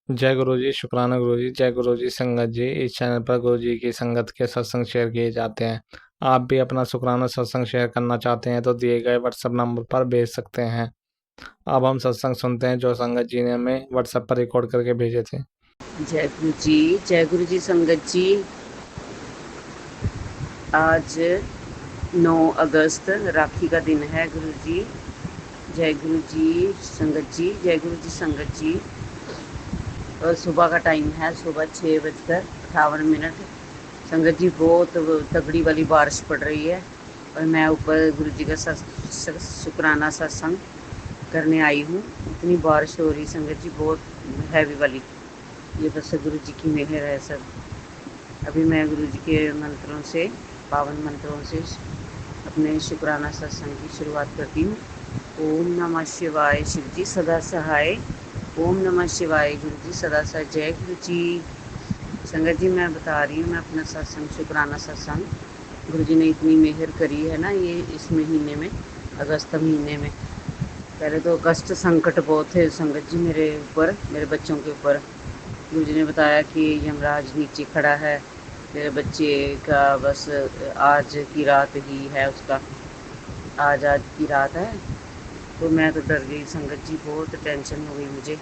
जय गुरु जी, शुक्राना गुरु जी। जय गुरु जी संगत जी। इस चैनल पर गुरु जी की संगत के सत्संग शेयर किए जाते हैं। आप भी अपना शुक्राना सत्संग शेयर करना चाहते हैं तो दिए गए व्हाट्सएप नंबर पर भेज सकते हैं। अब हम सत्संग सुनते हैं जो संगत जी ने हमें व्हाट्सएप पर रिकॉर्ड करके भेजे थे। जय गुरु जी। जय गुरु जी संगत जी। आज 9 अगस्त राखी का दिन है गुरु जी। जय गुरु जी संगत जी। जय गुरु जी संगत जी। और सुबह का टाइम है, सुबह 6:58। संगत जी बहुत तगड़ी वाली बारिश पड़ रही है और मैं ऊपर गुरु जी का शुक्राना सत्संग करने आई हूँ। इतनी बारिश हो रही संगत जी, बहुत हैवी वाली। ये बस गुरु जी की मेहर है सब। अभी मैं गुरु जी के मंत्रों से, पावन मंत्रों से अपने शुक्राना सत्संग की शुरुआत करती हूँ। ओम नमः शिवाय, शिव जी सदा सहाय। ओम नमः शिवाय, गुरु जी सदा सहाय। जय गुरु जी। संगत जी मैं बता रही हूँ, मैं अपना सत्संग, शुक्राना सत्संग गुरु जी ने इतनी मेहर करी है ना, ये इस महीने में, अगस्त महीने में। पहले तो कष्ट संकट बहुत थे संगत जी मेरे ऊपर, मेरे बच्चों के ऊपर। गुरु जी ने बताया कि यमराज नीचे खड़ा है, मेरे बच्चे का बस आज की रात ही है उसका, आज की रात है। तो मैं तो डर गई संगत जी, बहुत टेंशन हो गई मुझे।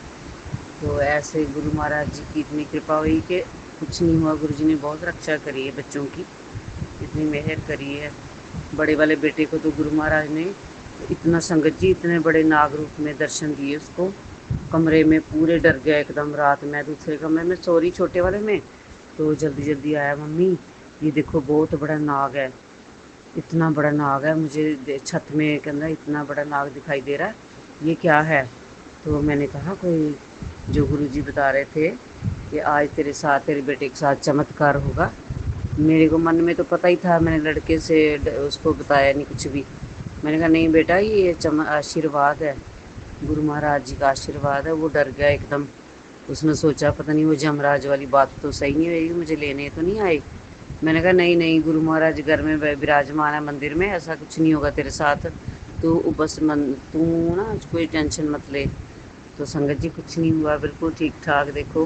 तो ऐसे गुरु महाराज जी की इतनी कृपा हुई कि कुछ नहीं हुआ। गुरु जी ने बहुत रक्षा करी है बच्चों की, इतनी मेहर करी है। बड़े वाले बेटे को तो गुरु महाराज ने इतना, संगत जी, इतने बड़े नाग रूप में दर्शन दिए उसको। कमरे में पूरे डर गया एकदम। रात में दूसरे कमरे में सो रही, छोटे वाले में, तो जल्दी जल्दी आया, मम्मी ये देखो बहुत बड़ा नाग है, इतना बड़ा नाग है, मुझे छत में कहना इतना बड़ा नाग दिखाई दे रहा है, ये क्या है। तो मैंने कहा कोई, जो गुरुजी बता रहे थे कि आज तेरे साथ, तेरे बेटे के साथ चमत्कार होगा। मेरे को मन में तो पता ही था, मैंने लड़के से उसको बताया नहीं कुछ भी। मैंने कहा नहीं बेटा, ये आशीर्वाद है, गुरु महाराज जी का आशीर्वाद है। वो डर गया एकदम। उसने सोचा पता नहीं वो जमराज वाली बात तो सही नहीं होगी, मुझे लेने तो नहीं आए। मैंने कहा नहीं नहीं, गुरु महाराज घर में विराजमान है मंदिर में, ऐसा कुछ नहीं होगा तेरे साथ। तो बस तू ना कोई टेंशन मत ले। तो संगत जी कुछ नहीं हुआ, बिल्कुल ठीक ठाक। देखो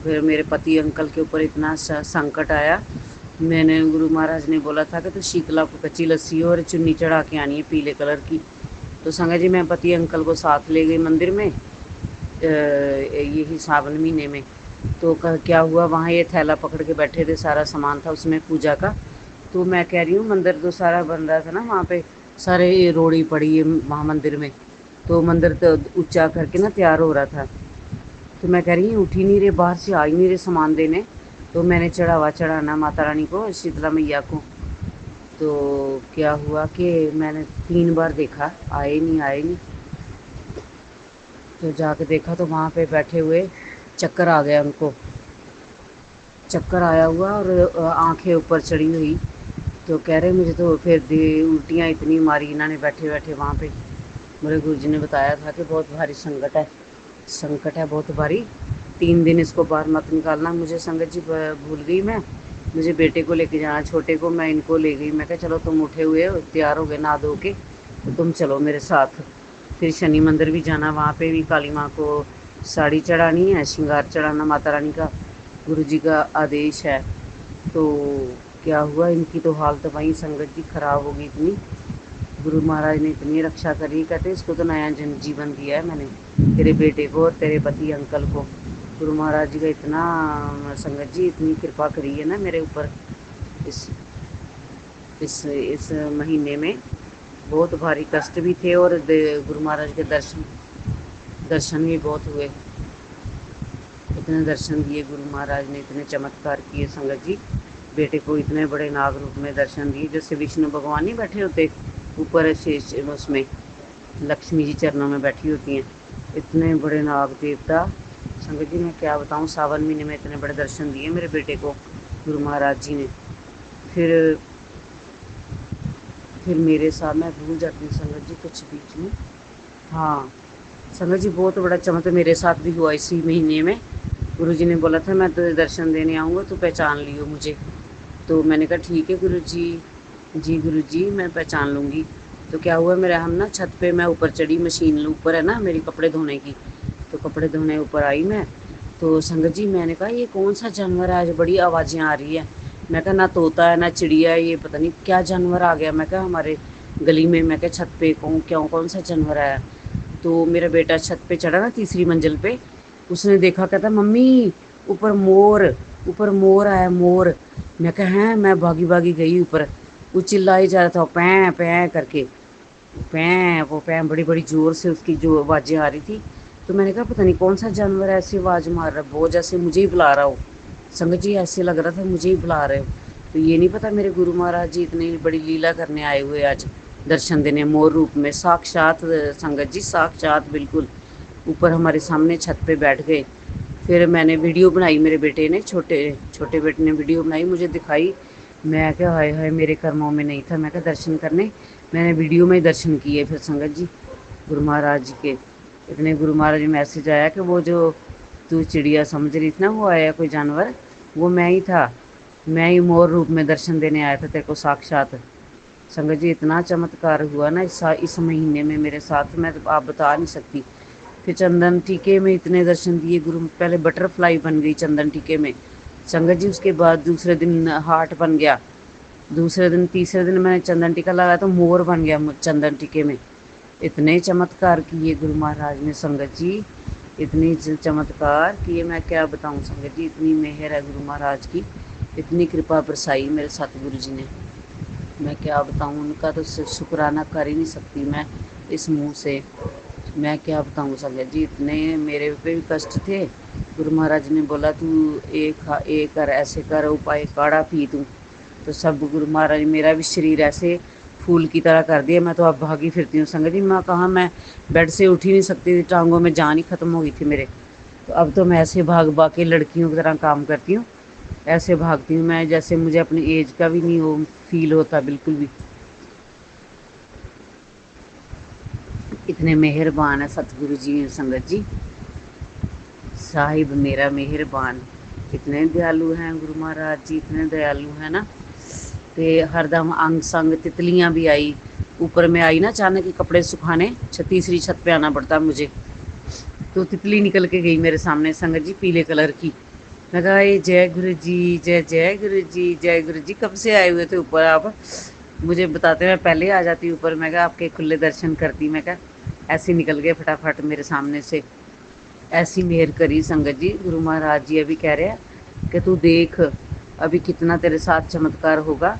फिर मेरे पति अंकल के ऊपर इतना संकट आया। मैंने, गुरु महाराज ने बोला था कि तो शीतला को कच्ची लस्सी और चुन्नी चढ़ा के आनी है पीले कलर की। तो संगत जी मैं पति अंकल को साथ ले गई मंदिर में, यही सावन महीने में। तो क्या हुआ, वहाँ ये थैला पकड़ के बैठे थे, सारा सामान था उसमें पूजा का। तो मैं कह रही हूँ मंदिर तो सारा बन रहा था ना वहाँ पे, सारे रोड़ी पड़ी है वहाँ मंदिर में। तो मंदिर तो ऊंचा करके ना तैयार हो रहा था। तो मैं कह रही हूँ उठ ही नहीं रहे, बाहर से आ ही नहीं रहे सामान देने। तो मैंने चढ़ावा चढ़ाना माता रानी को, शीतला मैया को। तो क्या हुआ कि मैंने 3 बार देखा, आए नहीं आए नहीं। तो जाके देखा तो वहाँ पे बैठे हुए, चक्कर आ गया उनको, चक्कर आया हुआ और आंखें ऊपर चढ़ी हुई। तो कह रहे मुझे तो फिर उल्टियाँ इतनी मारी इन्होंने बैठे बैठे वहाँ पे। मेरे गुरु जी ने बताया था कि बहुत भारी संकट है, संकट है बहुत भारी। 3 दिन इसको बाहर मत निकालना। मुझे संगत जी भूल गई मैं, मुझे बेटे को लेके जाना, छोटे को, मैं इनको ले गई। मैं कहा चलो तुम उठे हुए हो, तैयार हो गए नहा धो के, तो तुम चलो मेरे साथ। फिर शनि मंदिर भी जाना, वहाँ पे भी काली माँ को साड़ी चढ़ानी है, श्रृंगार चढ़ाना माता रानी का, गुरु जी का आदेश है। तो क्या हुआ, इनकी तो हालत वहीं संगत जी खराब हो गई इतनी। गुरु महाराज ने इतनी रक्षा करी, कहते इसको तो नया जन जीवन दिया है मैंने, तेरे बेटे को और तेरे पति अंकल को। गुरु महाराज जी का इतना, संगत जी इतनी कृपा करी है ना मेरे ऊपर इस इस महीने में। बहुत भारी कष्ट भी थे और गुरु महाराज के दर्शन दर्शन भी बहुत हुए। इतने दर्शन दिए गुरु महाराज ने, इतने चमत्कार किए संगत जी। बेटे को इतने बड़े नाग रूप में दर्शन दिए, जैसे विष्णु भगवान नहीं बैठे होते ऊपर शेष उसमें, लक्ष्मी जी चरणों में बैठी होती हैं, इतने बड़े नाग देवता। संगत जी मैं क्या बताऊँ, सावन महीने में इतने बड़े दर्शन दिए मेरे बेटे को गुरु महाराज जी ने। फिर फिर मेरे साथ, मैं भूल जाती हूँ संगत जी कुछ बीच में। हाँ संगत जी बहुत बड़ा चमत्कार मेरे साथ भी हुआ इसी महीने में। गुरु जी ने बोला था मैं तुझे दर्शन देने आऊँगा, तो पहचान लियो मुझे। तो मैंने कहा ठीक है गुरु जी गुरु जी मैं पहचान लूँगी। तो क्या हुआ, मेरा हम ना छत पे, मैं ऊपर चढ़ी, मशीन ऊपर है ना मेरी कपड़े धोने की। तो कपड़े धोने ऊपर आई मैं, तो संगत जी मैंने कहा ये कौन सा जानवर है, आज बड़ी आवाज़ें आ रही है। मैं कहा ना तोता है ना चिड़िया है, ये पता नहीं क्या जानवर आ गया। मैं कहा हमारे गली में, मैं कहा छत पे कौन सा जानवर आया। तो मेरा बेटा छत पे चढ़ा ना तीसरी मंजिल पे, उसने देखा, कहता मम्मी ऊपर मोर, ऊपर मोर आया मोर। मैं कहा हैं, मैं भागी भागी गई ऊपर। वो चिल्लाई जा रहा था पैं पैं करके, पैं वो पैं बड़ी बड़ी ज़ोर से उसकी जो आवाज़ें आ रही थी। तो मैंने कहा पता नहीं कौन सा जानवर ऐसी आवाज़ मार रहा है, बहुत जैसे मुझे ही बुला रहा हो। संगत जी ऐसे लग रहा था मुझे ही बुला रहे हो। तो ये नहीं पता मेरे गुरु महाराज जी इतनी बड़ी लीला करने आए हुए आज, दर्शन देने मोर रूप में साक्षात। संगत जी साक्षात बिल्कुल ऊपर हमारे सामने छत पे बैठ गए। फिर मैंने वीडियो बनाई, मेरे बेटे ने, छोटे छोटे बेटे ने वीडियो बनाई, मुझे दिखाई। मैं क्या हाय हाय मेरे कर्मों में नहीं था, मैं क्या दर्शन करने। मैंने वीडियो में ही दर्शन किए फिर संगत जी गुरु महाराज जी के। इतने गुरु महाराज जी मैसेज आया कि वो जो तू चिड़िया समझ रही थी ना, वो आया कोई जानवर, वो मैं ही था। मैं ही मोर रूप में दर्शन देने आया था तेरे को साक्षात। संगत जी इतना चमत्कार हुआ ना इस महीने में मेरे साथ, मैं तो आप बता नहीं सकती। फिर चंदन टीके में इतने दर्शन दिए गुरु, पहले बटरफ्लाई बन गई चंदन टीके में संगत जी। उसके बाद दूसरे दिन हार्ट बन गया, दूसरे दिन तीसरे दिन मैंने चंदन टीका लगाया तो मोर बन गया चंदन टीके में। इतने चमत्कार किए गुरु महाराज ने संगत जी, इतनी चमत्कार किए मैं क्या बताऊं संगत जी। इतनी मेहर है गुरु महाराज की, इतनी कृपा बरसाई मेरे सतगुरु जी ने, मैं क्या बताऊं। उनका तो शुक्राना कर ही नहीं सकती मैं इस मुंह से। मैं क्या बताऊं संगत जी, इतने मेरे पे भी कष्ट थे। गुरु महाराज ने बोला तू एक कर, ऐसे कर, उपाय काढ़ा पी तू। तो सब गुरु महाराज मेरा भी शरीर ऐसे फूल की तरह कर दिया। मैं तो अब भागी फिरती हूँ संगत जी, मैं कहाँ, मैं बेड से उठ ही नहीं सकती थी, टांगों में जान ही खत्म हो गई थी मेरे। तो अब तो मैं ऐसे भाग भाग के लड़कियों की तरह काम करती हूँ, ऐसे भागती हूँ मैं जैसे मुझे अपनी एज का भी नहीं हो फील होता बिल्कुल भी। इतने मेहरबान है सतगुरु जी संगत जी, साहिब मेरा मेहरबान। इतने दयालु हैं गुरु महाराज जी, इतने दयालु हैं ना। ते हरदम अंग संग तितलियां भी आई, ऊपर में आई ना अचानक ही कपड़े सुखाने, तीसरी छत पे आना पड़ता मुझे। तो तितली निकल के गई मेरे सामने संगत जी, पीले कलर की। मैं कहा ये जय गुरु जी, जय जय गुरु जी, जय गुरु जी। कब से आए हुए थे ऊपर आप, मुझे बताते मैं पहले आ जाती ऊपर। मैं कहा आपके खुले दर्शन करती। मैं कहा ऐसे निकल गए फटाफट मेरे सामने से। ऐसी मेहर करी संगत जी गुरु महाराज जी। अभी कह रहे हैं कि तू देख अभी कितना तेरे साथ चमत्कार होगा,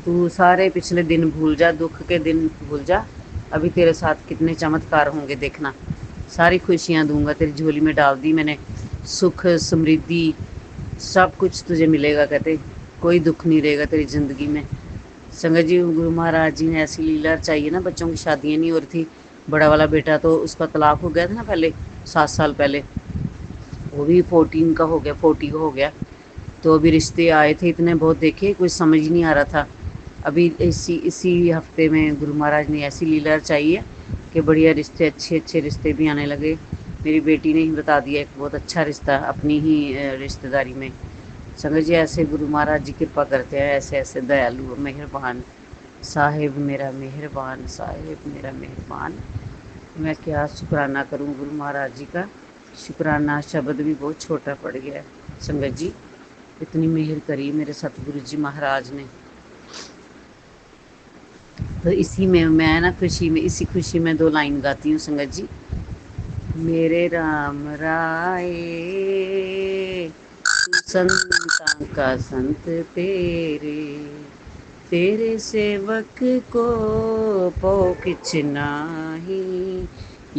तू सारे पिछले दिन भूल जा, दुख के दिन भूल जा, अभी तेरे साथ कितने चमत्कार होंगे देखना। सारी खुशियाँ दूंगा तेरी झोली में डाल दी मैंने, सुख समृद्धि सब कुछ तुझे मिलेगा। कहते कोई दुख नहीं रहेगा तेरी ज़िंदगी में। संगत जी गुरु महाराज जी ने ऐसी लीला चाहिए ना, बच्चों की शादियाँ नहीं हो रही थी। बड़ा वाला बेटा तो उसका तलाक हो गया था ना पहले, 7 साल पहले, वो भी 14 का हो गया, 40 का हो गया। तो अभी रिश्ते आए थे इतने बहुत देखे, कुछ समझ नहीं आ रहा था। अभी इसी इसी हफ्ते में गुरु महाराज ने ऐसी लीला चाहिए कि बढ़िया रिश्ते, अच्छे अच्छे रिश्ते भी आने लगे। मेरी बेटी ने ही बता दिया एक बहुत अच्छा रिश्ता अपनी ही रिश्तेदारी में। संगत जी ऐसे गुरु महाराज जी कृपा करते हैं, ऐसे ऐसे दयालु मेहरबान, साहिब मेरा मेहरबान, साहिब मेरा मेहरबान। मैं क्या शुक्राना करूं गुरु महाराज जी का। शुक्राना शब्द भी बहुत छोटा पड़ गया है संगत जी, इतनी मेहर करी मेरे सतगुरु जी महाराज ने। तो इसी में मैं ना खुशी में, इसी खुशी में 2 लाइन गाती हूँ संगत जी। मेरे राम राय संतां का संत तेरे, तेरे सेवक को पो किछ नाही,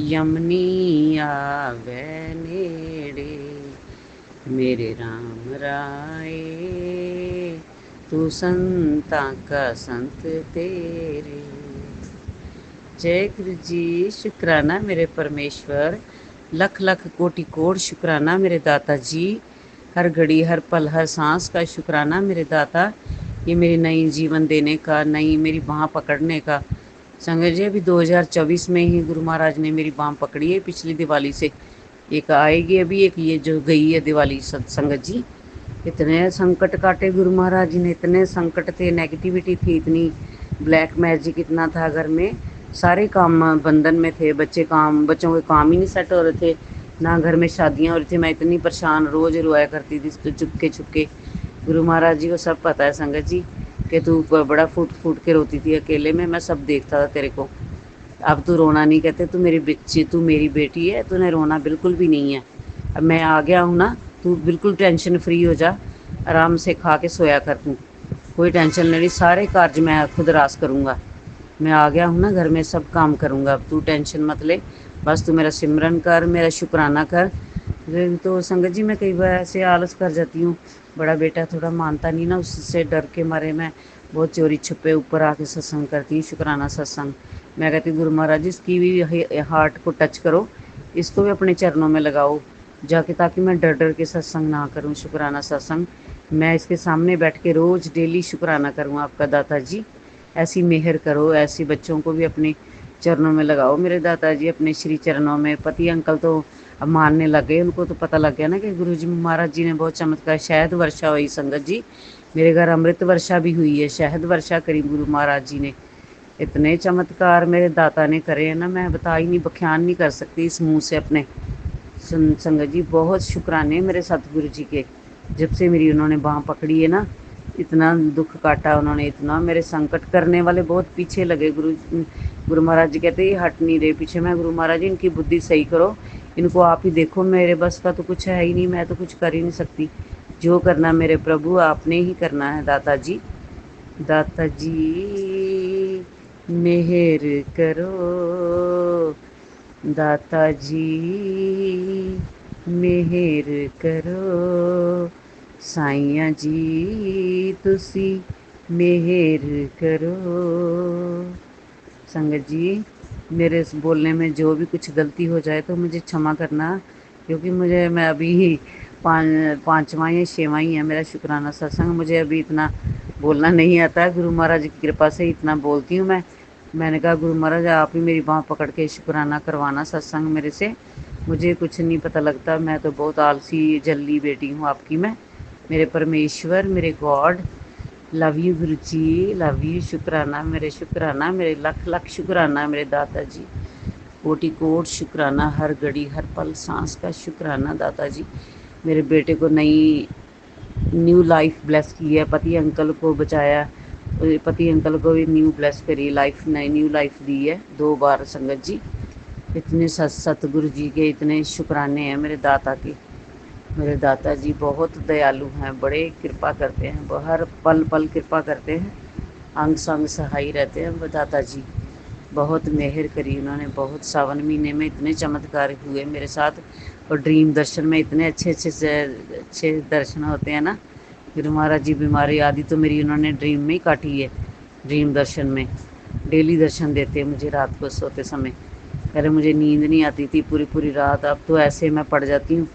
यमनी आवे नेड़े। मेरे राम राय तू संतां का संत तेरे। जय गुरु जी, शुक्राना मेरे परमेश्वर, लख लख कोटि कोट शुक्राना मेरे दाता जी। हर घड़ी हर पल हर सांस का शुक्राना मेरे दाता, ये मेरी नई जीवन देने का, नई मेरी बाँह पकड़ने का। संगत जी अभी 2024 में ही गुरु महाराज ने मेरी बाँह पकड़ी है, पिछली दिवाली से। एक आएगी अभी, एक ये जो गई है दिवाली संगत जी। इतने संकट काटे गुरु महाराज जी ने, इतने संकट थे, नेगेटिविटी थी इतनी, ब्लैक मैजिक इतना था घर में, सारे काम बंधन में थे, बच्चों के काम ही नहीं सेट हो रहे थे। ना घर में शादियाँ हो रही थी, मैं इतनी परेशान रोज़ रोया करती थी तो चुपके चुपके। गुरु महाराज जी को सब पता है संगत जी कि तू बड़ा फूट फूट के रोती थी अकेले में, मैं सब देखता था तेरे को। अब तू रोना नहीं, कहते तू मेरी बच्ची, तू मेरी बेटी है, तूने रोना बिल्कुल भी नहीं है। अब मैं आ गया हूँ ना, तू बिल्कुल टेंशन फ्री हो जा, आराम से खा के सोया कर तू, कोई टेंशन नहीं, सारे कार्य मैं खुद रास करूँगा। मैं आ गया हूँ ना घर में, सब काम करूँगा, अब तू टेंशन मत ले, बस तू मेरा सिमरन कर, मेरा शुक्राना कर। तो संगत जी मैं कई बार ऐसे आलस कर जाती हूँ, बड़ा बेटा थोड़ा मानता नहीं ना, उससे डर के मारे मैं बहुत चोरी छुपे ऊपर आके सत्संग करती हूँ, शुक्राना सत्संग। मैं कहती हूँ गुरु महाराज इसकी भी हार्ट को टच करो, इसको भी अपने चरणों में लगाओ जाके, ताकि मैं डर डर के सत्संग ना करूँ, शुक्राना सत्संग। मैं इसके सामने बैठ के रोज़ डेली शुक्राना करूँ आपका दाता जी, ऐसी मेहर करो, ऐसे बच्चों को भी अपने चरणों में लगाओ मेरे दादाजी, अपने श्री चरणों में। पति अंकल तो अब मानने लग गए, उनको तो पता लग गया ना कि गुरु जी महाराज जी ने बहुत चमत्कार, शहद वर्षा हुई संगत जी, मेरे घर अमृत वर्षा भी हुई है, शहद वर्षा करी गुरु महाराज जी ने। इतने चमत्कार मेरे दाता ने करे हैं ना, मैं बता ही नहीं, बख्यान नहीं कर सकती इस मुंह से अपने। संगत जी बहुत शुक्राने मेरे सतगुरु जी के, जब से मेरी उन्होंने बाँह पकड़ी है ना, इतना दुख काटा उन्होंने, इतना मेरे संकट करने वाले बहुत पीछे लगे। गुरु महाराज जी कहते ये हट नहीं रहे पीछे। मैं गुरु महाराज जी इनकी बुद्धि सही करो, इनको आप ही देखो, मेरे बस का तो कुछ है ही नहीं, मैं तो कुछ कर ही नहीं सकती। जो करना मेरे प्रभु आपने ही करना है दाता जी। दाता जी मेहर करो, दाता जी मेहर करो, साइया जी तुसी मेहर करो। संगत जी मेरे इस बोलने में जो भी कुछ गलती हो जाए तो मुझे क्षमा करना, क्योंकि मैं अभी पाँचवा या छठवां ही है मेरा शुक्राना सत्संग, मुझे अभी इतना बोलना नहीं आता है, गुरु महाराज की कृपा से इतना बोलती हूँ मैं। मैंने कहा गुरु महाराज आप ही मेरी बाँह पकड़ के शुक्राना करवाना सत्संग मेरे से, मुझे कुछ नहीं पता लगता, मैं तो बहुत आलसी जल्दी बेटी हूँ आपकी मैं। मेरे परमेश्वर, मेरे God, love you Guru ji, love you, शुक्राना मेरे, शुक्राना मेरे, लख लख शुक्राना मेरे दाता जी, कोटि कोट शुक्राना, हर घड़ी हर पल सांस का शुक्राना दाता जी। मेरे बेटे को नई न्यू लाइफ ब्लेस की है, पति अंकल को बचाया, पति अंकल को भी न्यू ब्लेस करी लाइफ, नई न्यू लाइफ दी है 2 बार संगत जी। इतने सतगुरु जी के इतने शुक्राने हैं मेरे दाता के। मेरे दाता जी बहुत दयालु हैं, बड़े कृपा करते हैं, हर पल पल कृपा करते हैं, अंग संग सहाय रहते हैं वो दाता जी। बहुत मेहर करी उन्होंने, बहुत सावन महीने में इतने चमत्कार हुए मेरे साथ, और ड्रीम दर्शन में इतने अच्छे अच्छे से अच्छे दर्शन होते हैं ना। गुरु महाराज जी बीमारी आदि तो मेरी उन्होंने ड्रीम में ही काटी है, ड्रीम दर्शन में डेली दर्शन देते हैं मुझे रात को सोते समय। पहले मुझे नींद नहीं आती थी पूरी पूरी रात, अब तो ऐसे मैं पड़ जाती हूँ,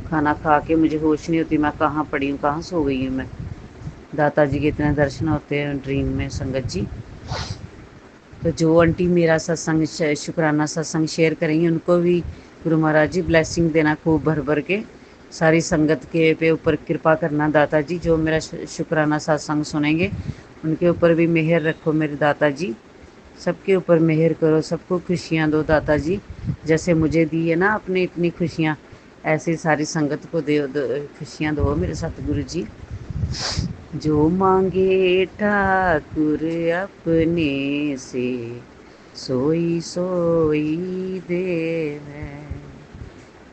खाना खा के मुझे होश नहीं होती, मैं कहाँ पड़ी हूँ, कहाँ सो गई हूँ मैं। दाता जी के इतने दर्शन होते हैं ड्रीम में संगत जी। तो जो आंटी मेरा सत्संग शुक्राना सत्संग शेयर करेंगी उनको भी गुरु महाराज जी ब्लेसिंग देना खूब भर भर के, सारी संगत के पे ऊपर कृपा करना दाता जी, जो मेरा शुक्राना सत्संग सुनेंगे उनके ऊपर भी मेहर रखो मेरे दाता जी, सबके ऊपर मेहर करो, सबको खुशियाँ दो दाता जी, जैसे मुझे दी है ना आपने इतनी खुशियाँ, ऐसे सारी संगत को दो खुशियाँ दो मेरे सतगुरु जी। जो मांगे ठाकुर अपने से, सोई सोई देवै,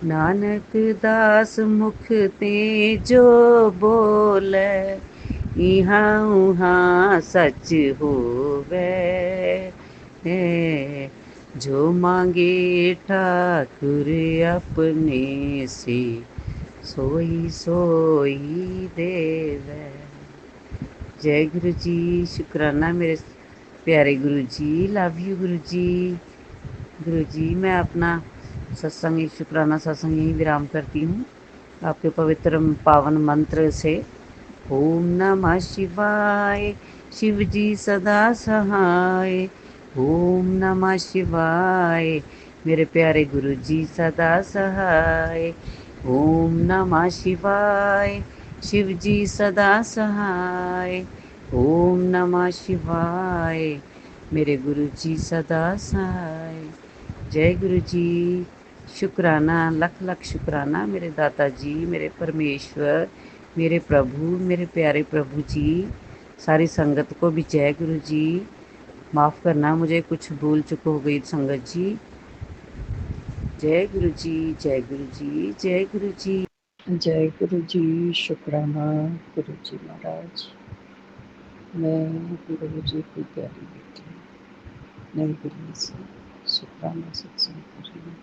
नानक दास मुख ते जो बोले, इहाँ उहाँ सच होवे। जो मांगे ठाकुर अपने से, सोई सोई देवै। जय गुरु जी, शुक्राना मेरे प्यारे गुरु जी, लव यू गुरु जी। गुरु जी मैं अपना सत्संग शुक्राना सत्संग यहीं विराम करती हूँ आपके पवित्र पावन मंत्र से। ओम नमः शिवाय, शिव जी सदा सहाय। ओम नमः शिवाय, मेरे प्यारे गुरु जी सदा सहाय। ओम नमः शिवाय, शिव जी सदा सहाय। ओम नमः शिवाय, मेरे गुरु जी सदा सहाय। जय गुरु जी, शुक्राना, लख लख शुक्राना मेरे दाता जी, मेरे परमेश्वर, मेरे प्रभु, मेरे प्यारे प्रभु जी। सारी संगत को भी जय गुरु जी। माफ़ करना, मुझे कुछ भूल चूक हो गई संगत जी। जय गुरु जी, जय गुरु जी, जय गुरु जी। जय गुरु जी। शुक्राना गुरु जी महाराज। मैं गुरु जी की प्यारी बेटी नई दिल्ली से शुक्राना सत्संग कर रही हूँ।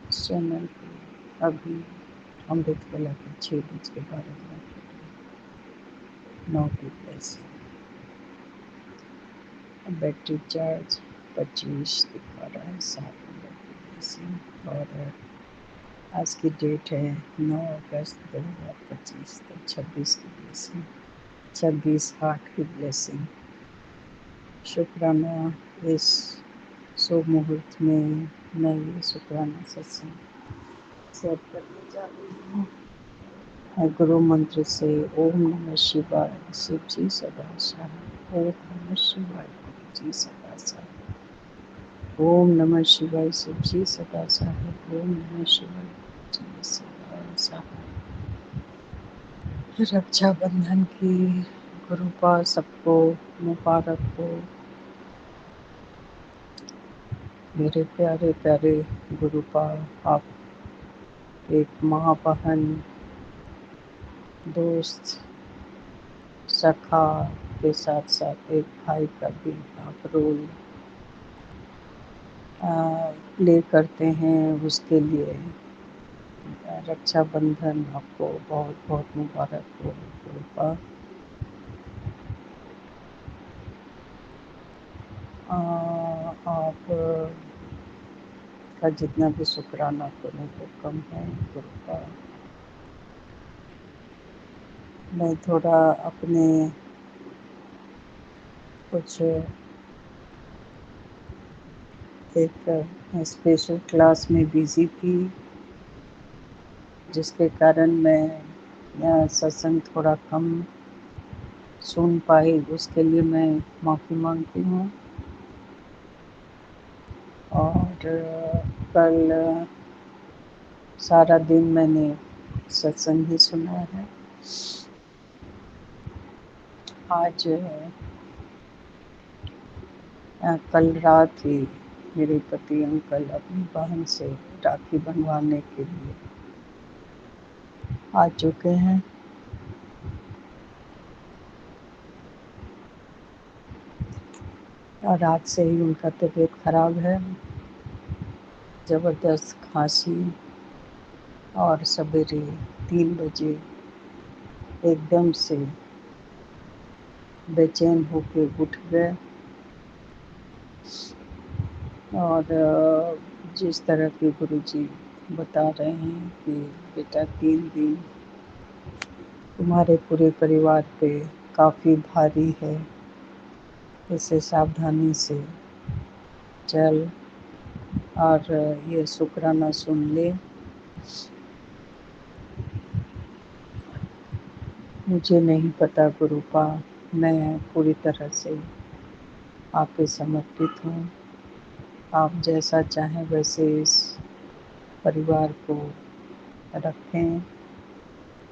इस चैनल पे अभी अमृत वेला के 6:12 9 की प्लस बैटरी चार्ज 25 दिखा रहा है 7 नंबर से। और आज की डेट है 9 अगस्त 2025, तो 26 की ब्लेसिंग, 26/8 की ब्लेसिंग। शुक्राना इस शुभ मुहूर्त में मैं ये शुक्राना सत्संग शेयर करने जा रही हूँ। गुरु मंत्र से ओम नमः शिवाय शिव जी सदा सहाय। ओम नमः शिवाय गुरु जी सदा सहाय। ओम नमः शिवाय शिव जी सदा सहाय। ओम नमः शिवाय गुरु जी सदा सहाय। रक्षाबंधन की गुरुपा सबको मुबारक हो। मेरे प्यारे प्यारे गुरुपा, आप एक माँ, बहन, दोस्त, सखा के साथ साथ एक भाई का भी आप रोल प्ले करते हैं। उसके लिए रक्षाबंधन आपको बहुत बहुत मुबारक हो गुरुपा। आप का जितना भी शुक्राना करूँ वो कम है गुरुपा। मैं थोड़ा अपने कुछ एक स्पेशल क्लास में बिज़ी थी, जिसके कारण मैं सत्संग थोड़ा कम सुन पाई। उसके लिए मैं माफ़ी मांगती हूँ। और कल सारा दिन मैंने सत्संग ही सुना है। आज कल रात ही मेरे पति अंकल अपनी बहन से राखी बनवाने के लिए आ चुके हैं। और रात से ही उनका तबीयत खराब है, ज़बरदस्त खांसी, और सवेरे 3 बजे एकदम से बेचैन होके उठ गए। और जिस तरह के गुरुजी बता रहे हैं कि बेटा 3 दिन तुम्हारे पूरे परिवार पे काफ़ी भारी है, इसे सावधानी से चल और ये शुक्राना सुन ले। मुझे नहीं पता गुरुपा, मैं पूरी तरह से आप पे समर्पित हूँ। आप जैसा चाहें वैसे इस परिवार को रखें।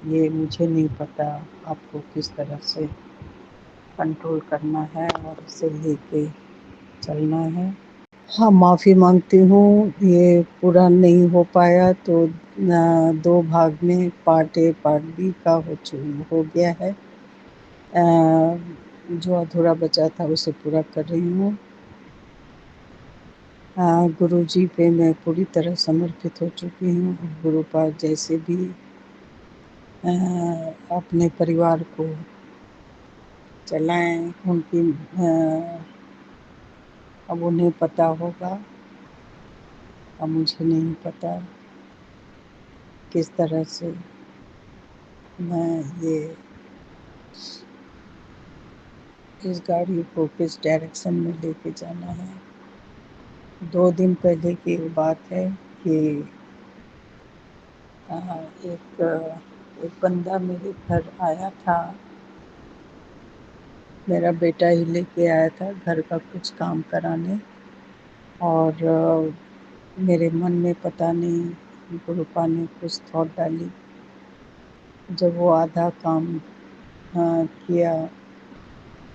ये मुझे नहीं पता आपको किस तरह से कंट्रोल करना है और इसे लेके चलना है। हाँ, माफ़ी मांगती हूँ, ये पूरा नहीं हो पाया तो 2 भाग में पार्ट ए पार्ट बी का हो गया है। जो अधूरा बचा था उसे पूरा कर रही हूँ। गुरुजी पे मैं पूरी तरह समर्पित हो चुकी हूँ। गुरुपाद जैसे भी अपने परिवार को चलाएं, उनकी अब उन्हें पता होगा, अब मुझे नहीं पता किस तरह से मैं ये इस गाड़ी को किस डायरेक्शन में लेके जाना है। 2 दिन पहले की बात है कि एक बंदा मेरे घर आया था। मेरा बेटा ही लेके आया था घर का कुछ काम कराने। और मेरे मन में पता नहीं गुरुपा ने कुछ थॉट डाली। जब वो आधा काम किया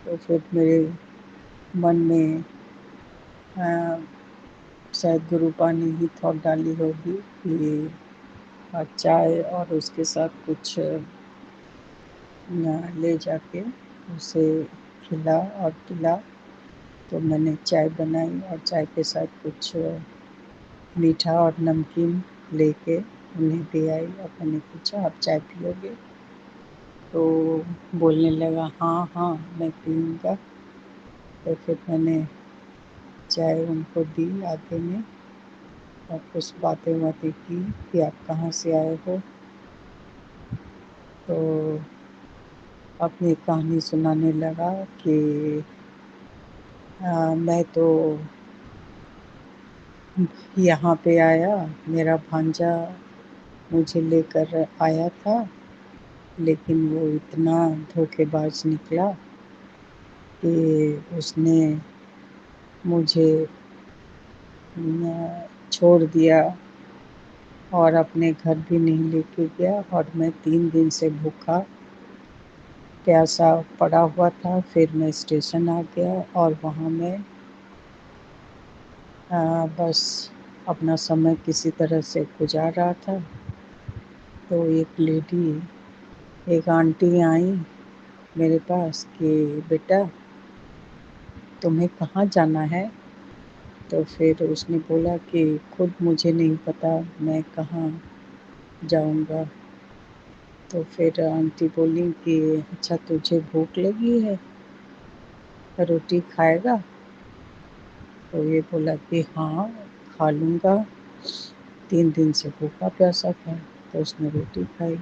तो फिर मेरे मन में शायद गुरुपा ने ही थॉट डाली होगी कि चाय और उसके साथ कुछ ले जाके उसे खिला और पिला। तो मैंने चाय बनाई और चाय के साथ कुछ मीठा और नमकीन लेके उन्हें दे आई और मैंने पूछा आप चाय पियोगे? तो बोलने लगा हाँ हाँ मैं पीऊँगा। तो फिर मैंने चाय उनको दी आगे में और कुछ बातें वातें की कि आप कहाँ से आए हो। तो अपनी कहानी सुनाने लगा कि मैं तो यहाँ पे आया, मेरा भांजा मुझे लेकर आया था, लेकिन वो इतना धोखेबाज निकला कि उसने मुझे छोड़ दिया और अपने घर भी नहीं लेके गया और मैं 3 दिन से भूखा प्यासा पड़ा हुआ था। फिर मैं स्टेशन आ गया और वहाँ मैं बस अपना समय किसी तरह से गुजार रहा था। तो एक आंटी आई मेरे पास कि बेटा तुम्हें कहाँ जाना है? तो फिर उसने बोला कि खुद मुझे नहीं पता मैं कहाँ जाऊँगा। तो फिर आंटी बोली कि अच्छा तुझे भूख लगी है, रोटी खाएगा? तो ये बोला कि हाँ खा लूँगा, 3 दिन से भूखा प्यासा था। तो उसने रोटी खाई।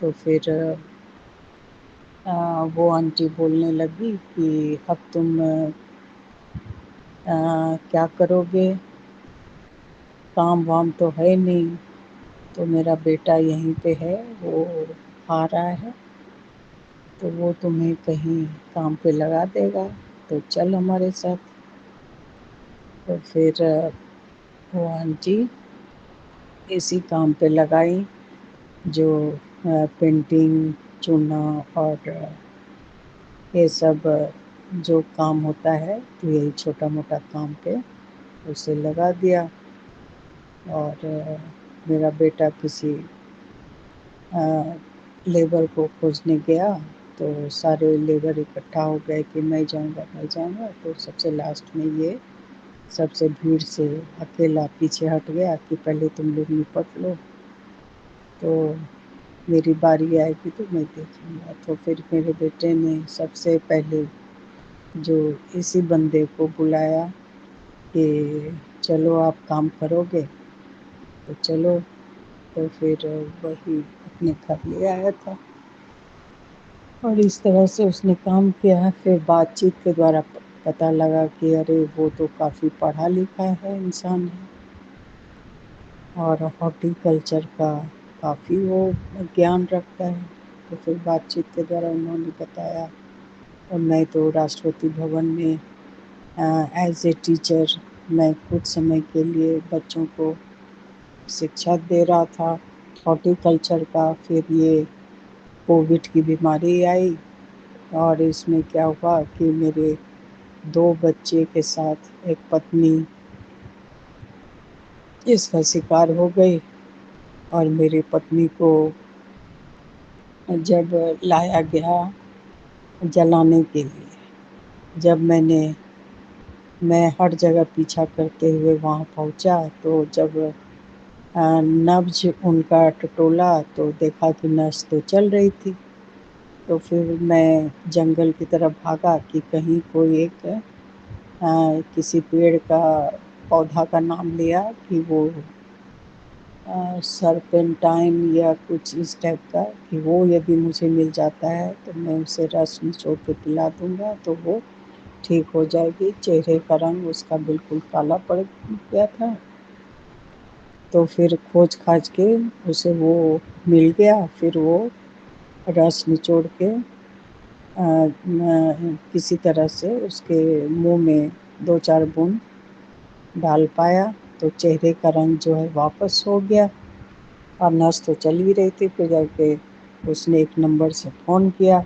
तो फिर वो आंटी बोलने लगी कि अब तुम क्या करोगे? काम वाम तो है नहीं। तो मेरा बेटा यहीं पे है, वो आ रहा है, तो वो तुम्हें कहीं काम पे लगा देगा, तो चल हमारे साथ। तो फिर वो आंटी इसी काम पे लगाई जो पेंटिंग, चुना और ये सब जो काम होता है, तो यही छोटा मोटा काम पे उसे लगा दिया। और मेरा बेटा किसी लेबर को खोजने गया तो सारे लेबर इकट्ठा हो गए कि मैं जाऊंगा मैं जाऊंगा। तो सबसे लास्ट में ये सबसे भीड़ से अकेला पीछे हट गया कि पहले तुम लोग निपट लो, तो मेरी बारी आएगी तो मैं देखूंगा। तो फिर मेरे बेटे ने सबसे पहले जो इसी बंदे को बुलाया कि चलो आप काम करोगे, तो चलो। तो फिर वही अपने घर ले आया था और इस तरह से उसने काम किया। फिर बातचीत के द्वारा पता लगा कि अरे वो तो काफ़ी पढ़ा लिखा है इंसान है और हॉर्टिकल्चर का काफ़ी वो ज्ञान रखता है। तो फिर बातचीत के द्वारा उन्होंने बताया। और मैं तो राष्ट्रपति भवन में एज ए टीचर मैं कुछ समय के लिए बच्चों को शिक्षा दे रहा था हॉर्टिकल्चर का। फिर ये कोविड की बीमारी आई और इसमें क्या हुआ कि मेरे 2 बच्चे के साथ एक पत्नी इसका शिकार हो गई। और मेरी पत्नी को जब लाया गया जलाने के लिए, जब मैं हर जगह पीछा करते हुए वहाँ पहुँचा, तो जब नब्ज उनका टटोला तो देखा कि नस तो चल रही थी। तो फिर मैं जंगल की तरफ भागा कि कहीं कोई एक किसी पेड़ का पौधा का नाम लिया कि वो सरपेंटाइन या कुछ इस टाइप का, कि वो यदि मुझे मिल जाता है तो मैं उसे रस निचोड़ के पिला दूँगा तो वो ठीक हो जाएगी। चेहरे का रंग उसका बिल्कुल काला पड़ गया था। तो फिर खोज-खाज के उसे वो मिल गया। फिर वो रस निचोड़ के किसी तरह से उसके मुँह में 2-4 बूँद डाल पाया। तो चेहरे का रंग जो है वापस हो गया और नस तो चल ही रही थी। फिर जाके उसने एक नंबर से फ़ोन किया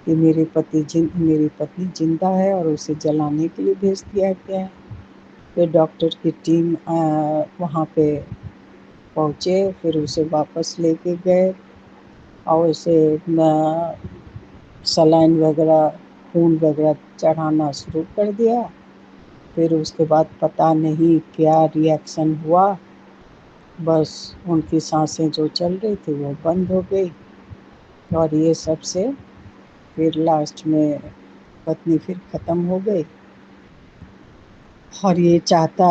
कि मेरी पत्नी जिंदा है और उसे जलाने के लिए भेज दिया गया है। फिर डॉक्टर की टीम वहाँ पे पहुँचे, फिर उसे वापस लेके गए और उसे सलाइन वगैरह खून वगैरह चढ़ाना शुरू कर दिया। फिर उसके बाद पता नहीं क्या रिएक्शन हुआ, बस उनकी सांसें जो चल रही थी वो बंद हो गई और ये सब से फिर लास्ट में पत्नी फिर ख़त्म हो गई। और ये चाहता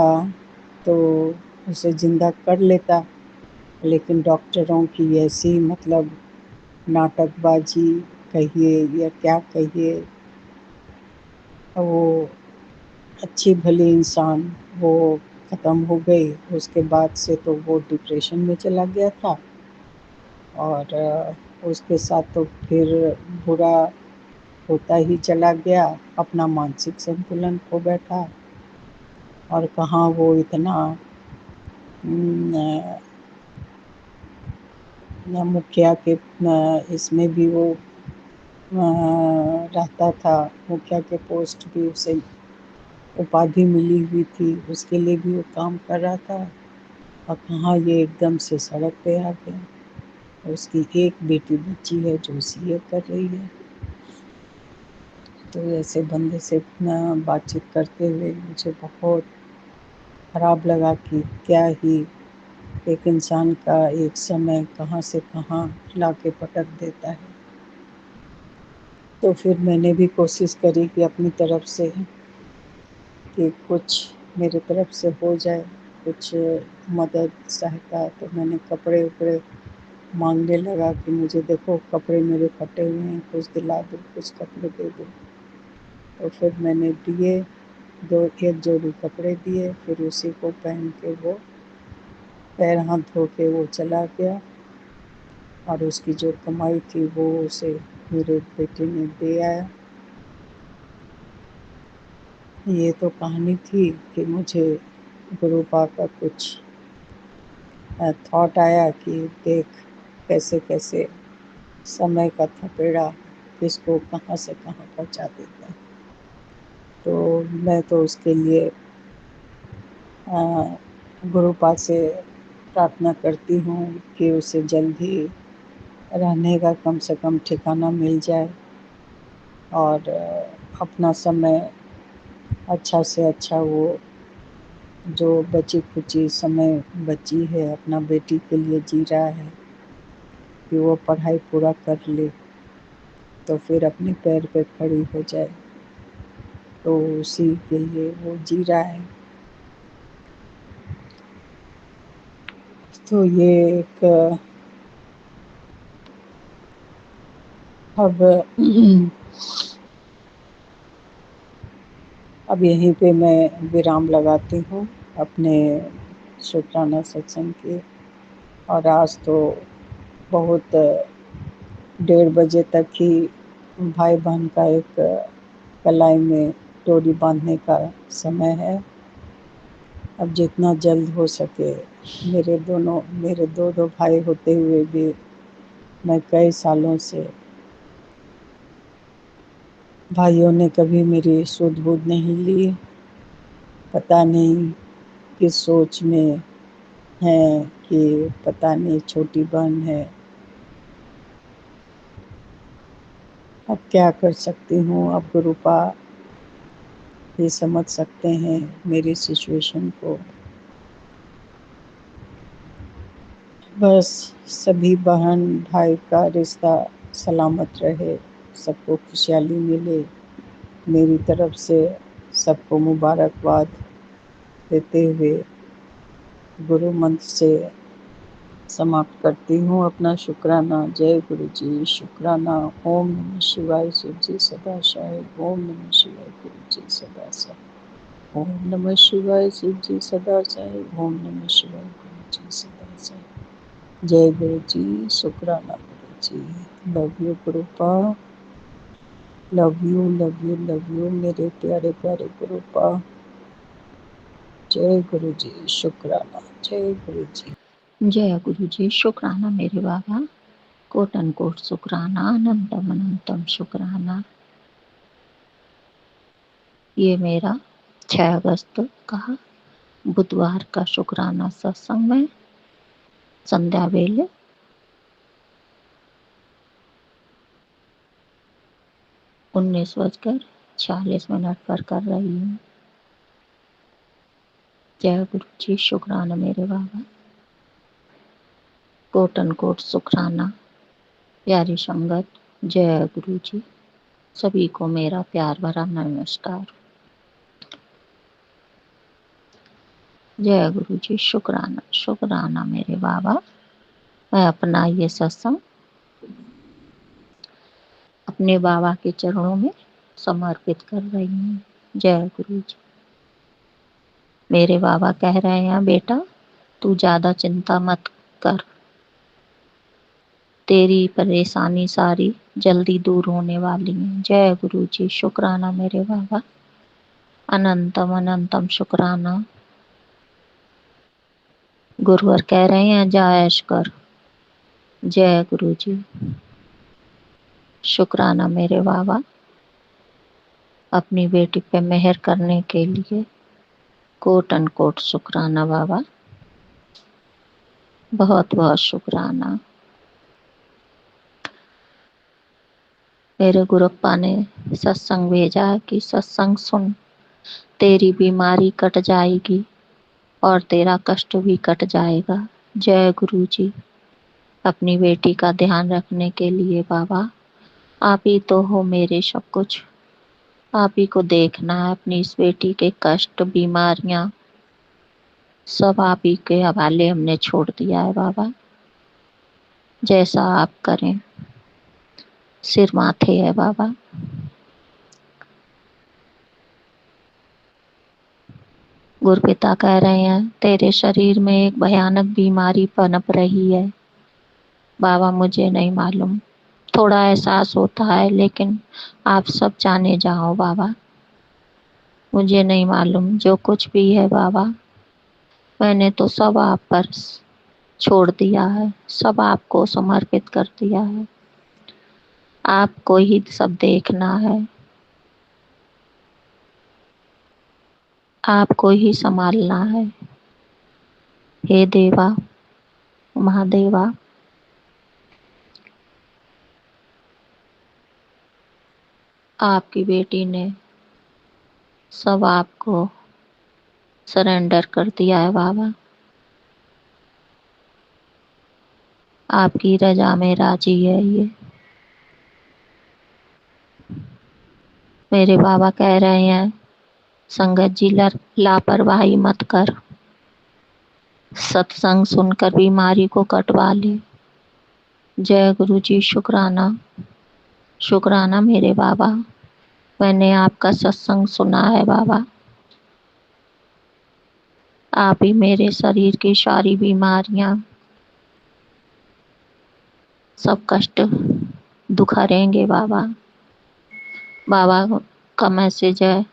तो उसे ज़िंदा कर लेता, लेकिन डॉक्टरों की ऐसी मतलब नाटकबाजी कहिए या क्या कहिए, वो अच्छी भली इंसान वो ख़त्म हो गई। उसके बाद से तो वो डिप्रेशन में चला गया था और उसके साथ तो फिर बुरा होता ही चला गया, अपना मानसिक संतुलन खो बैठा और कहाँ वो इतना मुखिया के इसमें भी वो रहता था, मुखिया के पोस्ट भी उसे उपाधि मिली हुई थी, उसके लिए भी वो काम कर रहा था और कहाँ ये एकदम से सड़क पे आ गया। उसकी एक बेटी बच्ची है जो सीए कर रही है। तो ऐसे बंदे से बातचीत करते हुए मुझे बहुत ख़राब लगा कि क्या ही एक इंसान का एक समय कहाँ से कहाँ ला के पटक देता है। तो फिर मैंने भी कोशिश करी कि अपनी तरफ से कि कुछ मेरे तरफ से हो जाए, कुछ मदद सहायता। तो मैंने कपड़े उपड़े मांगने लगा कि मुझे देखो कपड़े मेरे फटे हुए हैं, कुछ दिला दो, कुछ कपड़े दे दो। तो फिर मैंने दिए, एक जोड़ी कपड़े दिए, फिर उसी को पहन के वो पैर हाथ धो के वो चला गया और उसकी जो कमाई थी वो उसे मेरे बेटे ने दे आया। ये तो कहानी थी कि मुझे गुरुपा का कुछ थॉट आया कि देख कैसे कैसे समय का थपेड़ा किसको कहाँ से कहाँ पहुँचा देता है। तो मैं तो उसके लिए गुरुपा से प्रार्थना करती हूँ कि उसे जल्द ही रहने का कम से कम ठिकाना मिल जाए और अपना समय अच्छा से अच्छा वो जो बची खुची समय बची है अपना बेटी के लिए जी रहा है कि वो पढ़ाई पूरा कर ले तो फिर अपने पैर पे खड़ी हो जाए, तो उसी के लिए वो जी रहा है। तो ये एक अब यहीं पे मैं विराम लगाती हूँ अपने शुक्राना सत्संग के। और आज तो बहुत 1:30 बजे तक ही भाई बहन का एक कलाई में डोरी बांधने का समय है। अब जितना जल्द हो सके, मेरे दो भाई होते हुए भी मैं कई सालों से, भाइयों ने कभी मेरी सुध बुध नहीं ली। पता नहीं किस सोच में है कि पता नहीं छोटी बहन है। अब क्या कर सकती हूँ, अब गुरुपा ये समझ सकते हैं मेरी सिचुएशन को। बस सभी बहन भाई का रिश्ता सलामत रहे, सबको खुशहाली मिले, मेरी तरफ से सबको मुबारकबाद देते हुए गुरु मंत्र से समाप्त करती हूँ अपना शुक्राना। जय गुरु जी। शुक्राना। ओम नमः शिवाय। शिव जी सदा साहिब। ओम नमः शिवाय। गुरु जी सदा साहिब। ओम नमः शिवाय। शिव जी सदा साहिब। ओम नमः शिवाय। गुरु जी सदा साहिब। जय गुरु जी। शुक्राना Guru ji. Love you Gurupa. Love you love you love you मेरे प्यारे प्यारे गुरुपा। जय गुरु जी, शुक्राना। जय गुरु जी। जय गुरु जी, शुक्राना मेरे बाबा, कोटन कोट शुक्राना, अनंतम अनंतम शुक्राना। ये मेरा 6 अगस्त का बुधवार का शुक्राना सत्संग में संध्या वेले 19:40 पर कर रही हूँ। जय गुरु जी, शुक्राना मेरे बाबा, कोटन कोट शुक्राना। प्यारी संगत, जय गुरु जी, सभी को मेरा प्यार भरा नमस्कार। जय गुरु जी, शुक्राना शुक्राना मेरे बाबा। मैं अपना ये सत्संग अपने बाबा के चरणों में समर्पित कर रही हूँ। जय गुरु जी। मेरे बाबा कह रहे हैं, बेटा तू ज्यादा चिंता मत कर, तेरी परेशानी सारी जल्दी दूर होने वाली है। जय गुरु जी, शुक्राना मेरे बाबा, अनंतम अनंतम शुक्राना। गुरुवर कह रहे हैं, जा ऐश कर। जय गुरु जी, शुक्राना मेरे बाबा, अपनी बेटी पे मेहर करने के लिए कोट अनकोट शुक्राना बाबा, बहुत बहुत शुक्राना। मेरे गुरुप्पा ने सत्संग भेजा कि सत्संग सुन, तेरी बीमारी कट जाएगी और तेरा कष्ट भी कट जाएगा। जय गुरु जी, अपनी बेटी का ध्यान रखने के लिए बाबा, आप ही तो हो मेरे सब कुछ, आप ही को देखना है। अपनी इस बेटी के कष्ट बीमारियां सब आप ही के हवाले हमने छोड़ दिया है बाबा, जैसा आप करें, सिर माथे है बाबा। गुरुपिता कह रहे हैं, तेरे शरीर में एक भयानक बीमारी पनप रही है। बाबा मुझे नहीं मालूम, थोड़ा एहसास होता है, लेकिन आप सब जाने जाओ बाबा, मुझे नहीं मालूम जो कुछ भी है बाबा, मैंने तो सब आप पर छोड़ दिया है, सब आपको समर्पित कर दिया है। आपको ही सब देखना है, आपको ही संभालना है। हे देवा महादेवा, आपकी बेटी ने सब आपको सरेंडर कर दिया है बाबा, आपकी रजा में राजी है ये। मेरे बाबा कह रहे हैं, संगत जी लापरवाही मत कर, सत्संग सुनकर बीमारी को कटवा ले। जय गुरु जी, शुक्राना शुक्राना मेरे बाबा, मैंने आपका सत्संग सुना है बाबा, आप ही मेरे शरीर की सारी बीमारियां सब कष्ट दुख हरेंगे बाबा। बाबा का मैसेज है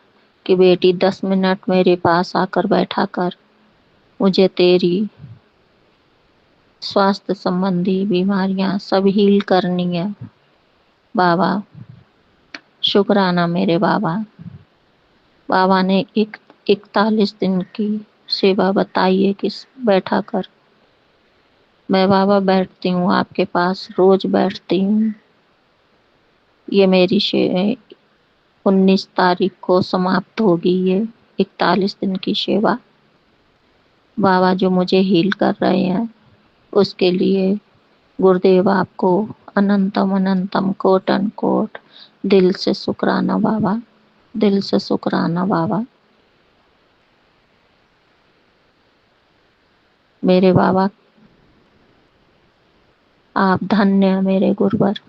कि बेटी 10 मिनट मेरे पास आकर बैठा कर, मुझे तेरी स्वास्थ्य संबंधी बीमारियां सब हील करनी है बाबा। शुक्राना मेरे बाबा। बाबा ने 41 दिन की सेवा बताई है कि बैठा कर। मैं बाबा बैठती हूँ आपके पास, रोज बैठती हूँ। ये मेरी 19 तारीख को समाप्त होगी ये 41 दिन की सेवा। बाबा जो मुझे हील कर रहे हैं उसके लिए गुरुदेव आपको अनंतम अनंतम कोटन कोट दिल से शुक्राना बाबा, दिल से शुक्राना बाबा। मेरे बाबा आप धन्य हैं मेरे गुरुवर,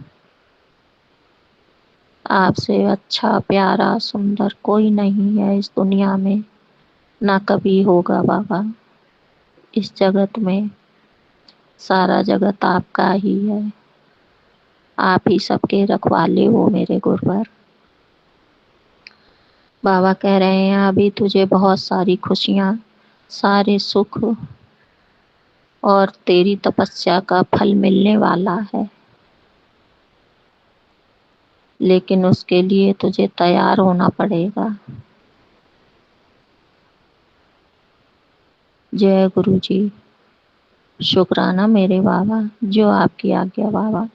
आपसे अच्छा प्यारा सुंदर कोई नहीं है इस दुनिया में, ना कभी होगा बाबा। इस जगत में सारा जगत आपका ही है, आप ही सबके रखवाले हो मेरे गुरुवर। बाबा कह रहे हैं, अभी तुझे बहुत सारी खुशियां सारे सुख और तेरी तपस्या का फल मिलने वाला है, लेकिन उसके लिए तुझे तैयार होना पड़ेगा। जय गुरु जी। शुक्राना मेरे बाबा, जो आपकी आज्ञा बाबा।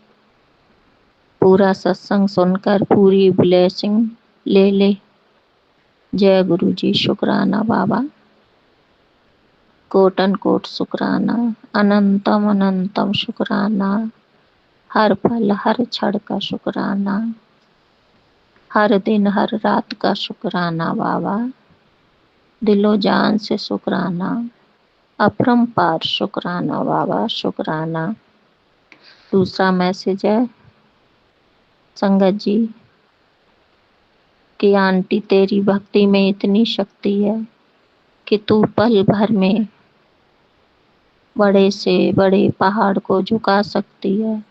पूरा सत्संग सुनकर पूरी ब्लेसिंग ले ले। जय गुरु जी। शुक्राना बाबा, कोटन कोट शुक्राना, अनंतम अनंतम शुक्राना, हर पल हर क्षण का शुक्राना, हर दिन हर रात का शुक्राना बाबा, दिलो जान से शुक्राना, अपरंपार शुक्राना बाबा, शुक्राना। दूसरा मैसेज है संगत जी कि आंटी तेरी भक्ति में इतनी शक्ति है कि तू पल भर में बड़े से बड़े पहाड़ को झुका सकती है।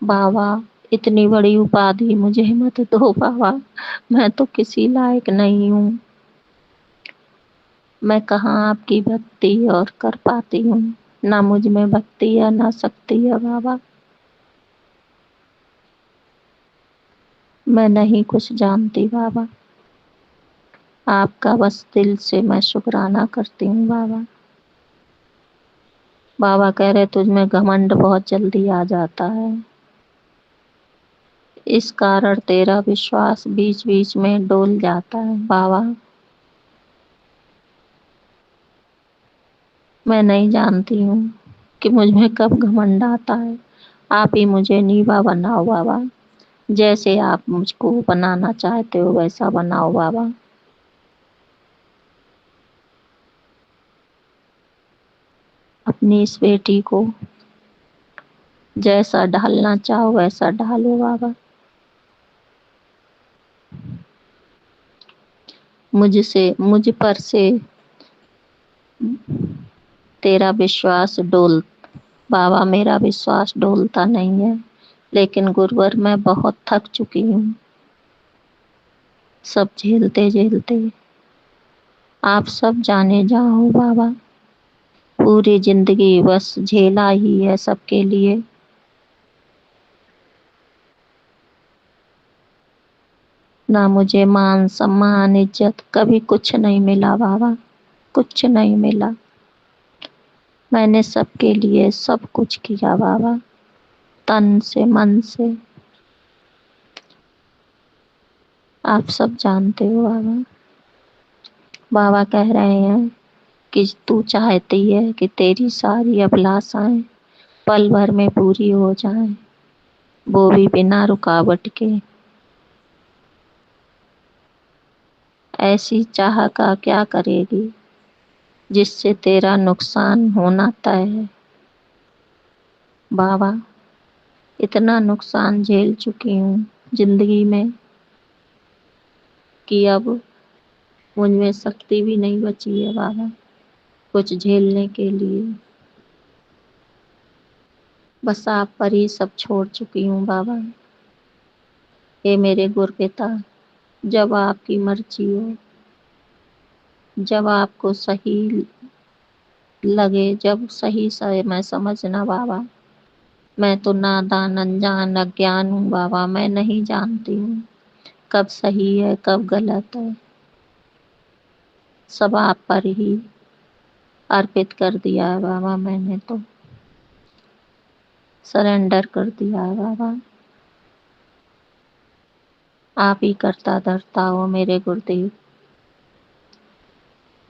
बाबा इतनी बड़ी उपाधि मुझे मत दो बाबा, मैं तो किसी लायक नहीं हूँ। मैं कहाँ आपकी भक्ति और कर पाती हूँ, ना मुझ में भक्ति है ना शक्ति है बाबा। मैं नहीं कुछ जानती बाबा, आपका बस दिल से मैं शुक्राना करती हूँ बाबा। बाबा कह रहे तुझ में घमंड बहुत जल्दी आ जाता है, इस कारण तेरा विश्वास बीच बीच में डोल जाता है बाबा। मैं नहीं जानती हूँ कि मुझ में कब घमंड आता है। आप ही मुझे नीवा बनाओ बाबा, जैसे आप मुझको बनाना चाहते हो वैसा बनाओ बाबा। अपनी इस बेटी को जैसा ढालना चाहो वैसा ढालो बाबा। मुझ पर से तेरा विश्वास डोल बाबा, मेरा विश्वास डोलता नहीं है, लेकिन गुरुवर मैं बहुत थक चुकी हूँ सब झेलते झेलते। आप सब जाने जाओ बाबा, पूरी जिंदगी बस झेला ही है सबके लिए। ना मुझे मान सम्मान इज्जत कभी कुछ नहीं मिला बाबा, कुछ नहीं मिला। मैंने सबके लिए सब कुछ किया बाबा, तन से मन से। आप सब जानते हो बाबा। बाबा कह रहे हैं कि तू चाहती है कि तेरी सारी अभिलाषाएं पल भर में पूरी हो जाएं, वो भी बिना रुकावट के। ऐसी चाह का क्या करेगी जिससे तेरा नुकसान होना तय है। बाबा इतना नुकसान झेल चुकी हूँ जिंदगी में कि अब मुझ में शक्ति भी नहीं बची है बाबा कुछ झेलने के लिए। बस आप पर ही सब छोड़ चुकी हूँ बाबा। हे मेरे गुरपिता, जब आपकी मर्जी हो, जब आपको सही लगे, जब सही समय समझना बाबा। मैं तो नादान अनजान अज्ञान हूँ बाबा, मैं नहीं जानती हूँ कब सही है कब गलत है। सब आप पर ही अर्पित कर दिया है बाबा, मैंने तो सरेंडर कर दिया है बाबा। आप ही करता धरता हो मेरे गुरुदेव,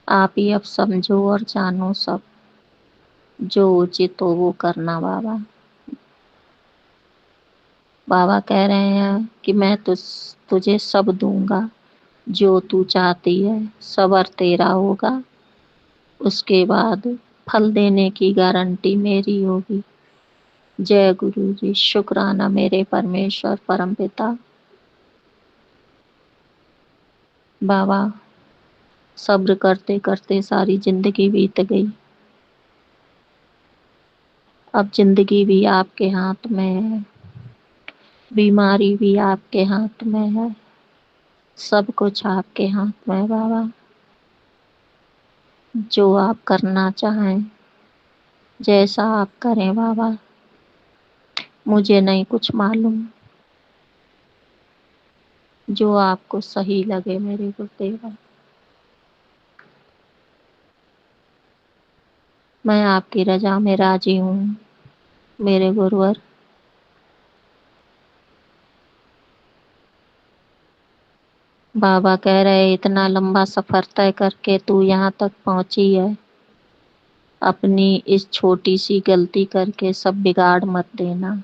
आप ही अब समझो और जानो सब, जो उचित हो वो करना बाबा। बाबा कह रहे हैं कि मैं तुझे सब दूंगा जो तू चाहती है, सबर तेरा होगा, उसके बाद फल देने की गारंटी मेरी होगी। जय गुरु जी। शुक्राना मेरे परमेश्वर परमपिता। बाबा सब्र करते करते सारी जिंदगी बीत गई, अब जिंदगी भी आपके हाथ में है, बीमारी भी आपके हाथ में है, सब कुछ आपके हाथ में है बाबा। जो आप करना चाहें, जैसा आप करें बाबा, मुझे नहीं कुछ मालूम, जो आपको सही लगे मेरे गुरुदेवा। मैं आपकी रजा में राजी हूँ मेरे गुरुवर। बाबा कह रहे इतना लंबा सफर तय करके तू यहाँ तक पहुंची है, अपनी इस छोटी सी गलती करके सब बिगाड़ मत देना।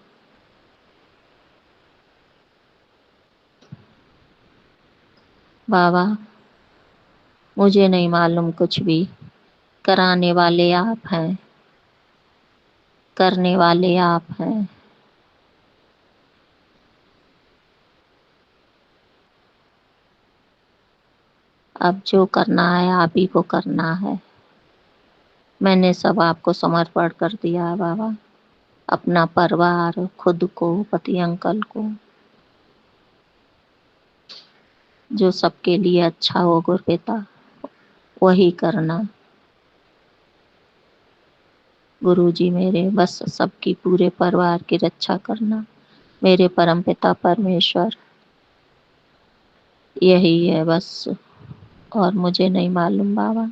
बाबा मुझे नहीं मालूम कुछ भी, कराने वाले आप हैं, करने वाले आप हैं। अब जो करना है आप ही को करना है। मैंने सब आपको समर्पण कर दिया है बाबा, अपना परिवार, खुद को, पति अंकल को, जो सबके लिए अच्छा हो गुरुपिता वही करना। गुरुजी मेरे बस सबकी पूरे परिवार की रक्षा करना, मेरे परमपिता परमेश्वर यही है बस, और मुझे नहीं मालूम बाबा।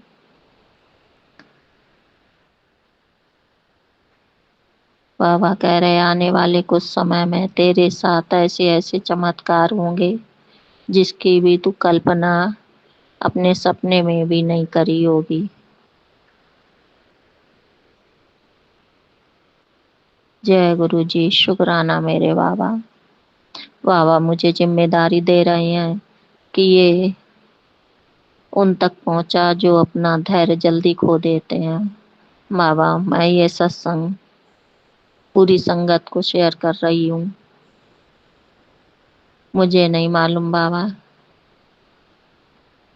बाबा कह रहे आने वाले कुछ समय में तेरे साथ ऐसे ऐसे चमत्कार होंगे जिसकी भी तू कल्पना अपने सपने में भी नहीं करी होगी। जय गुरु जी, शुक्राना मेरे बाबा। बाबा मुझे जिम्मेदारी दे रहे हैं कि ये उन तक पहुंचा जो अपना धैर्य जल्दी खो देते हैं। बाबा मैं ये सत्संग पूरी संगत को शेयर कर रही हूँ। मुझे नहीं मालूम बाबा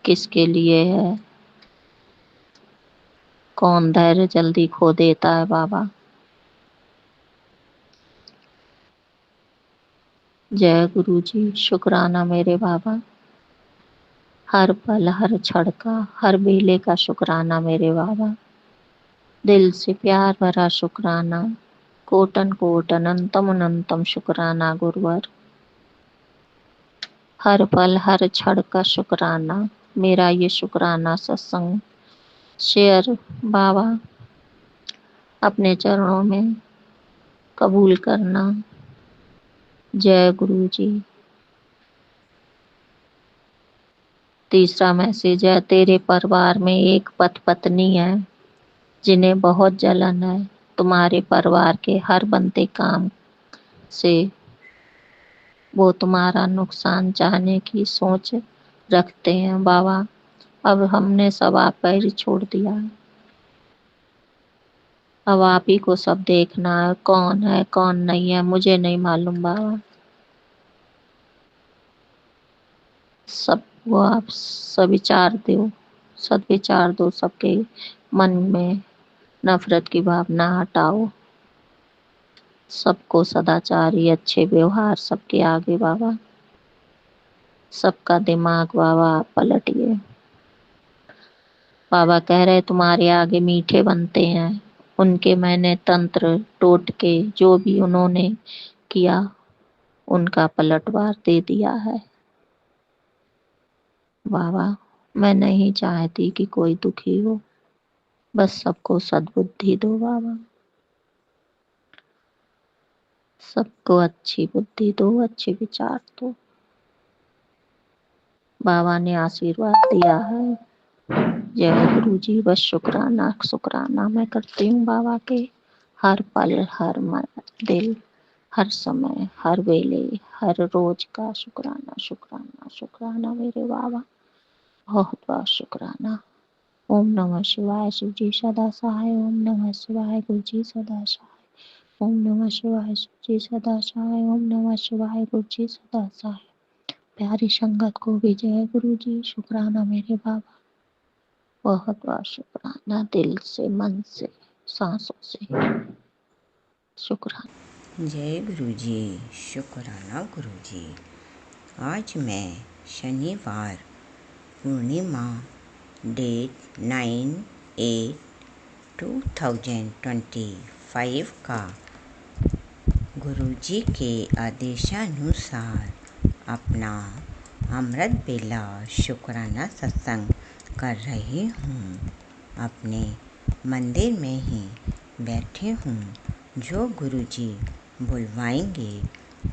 किसके लिए है, कौन धैर्य जल्दी खो देता है बाबा। जय गुरु जी, शुक्राना मेरे बाबा। हर पल, हर क्षण का, हर बेले का शुक्राना मेरे बाबा। दिल से प्यार भरा शुक्राना, कोटन कोट अनंतम अनंतम शुक्राना गुरुवर। हर पल, हर क्षण का शुक्राना। मेरा ये शुक्राना सत्संग शेयर बाबा अपने चरणों में कबूल करना। जय गुरु जी। तीसरा मैसेज है, तेरे परिवार में एक पत पत्नी है जिन्हें बहुत जलन है तुम्हारे परिवार के हर बनते काम से। वो तुम्हारा नुकसान चाहने की सोच रखते हैं बाबा। अब हमने सब आप पर ही छोड़ दिया है, अब आप ही को सब देखना है कौन नहीं है मुझे नहीं मालूम बाबा। सब वो आप सविचार दो, सद्विचार दो, सबके मन में नफरत की भावना हटाओ, सबको सदाचारी अच्छे व्यवहार सबके आगे बाबा। सबका दिमाग बाबा आप पलटिए। बाबा कह रहे तुम्हारे आगे मीठे बनते हैं, उनके मैंने तंत्र टोटके जो भी उन्होंने किया उनका पलटवार दे दिया है बाबा। मैं नहीं चाहती कि कोई दुखी हो, बस सबको सद्बुद्धि दो बाबा, सबको अच्छी बुद्धि दो, अच्छे विचार दो। बाबा ने आशीर्वाद दिया है। जय गुरु जी, बस शुक्राना शुक्राना मैं करती हूँ बाबा के, हर पल, हर मन, दिल, हर समय, हर वेले, हर रोज का शुक्राना शुक्राना शुक्राना मेरे बाबा। बहुत बहुत शुक्राना। ओम नमः शिवाय, शिव जी सदा सहाय। ओम नमः शिवाय, गुरु जी सदा सहाय। ओम नमः शिवाय, शिव जी सदा सहाय। ओम नमः शिवाय, गुरु जी सदा सहाय। प्यारी संगत को भी जय गुरु जी, शुक्राना मेरे बाबा। बहुत बहुत शुक्राना, दिल से, मन से, सांसों से शुक्राना। जय गुरु जी, शुक्राना गुरु जी। आज मैं शनिवार पूर्णिमा डेट 9 2025 का गुरुजी के आदेशानुसार अपना अमृत बेला शुक्राना सत्संग कर रही हूँ। अपने मंदिर में ही बैठी हूँ। जो गुरुजी बुलवाएंगे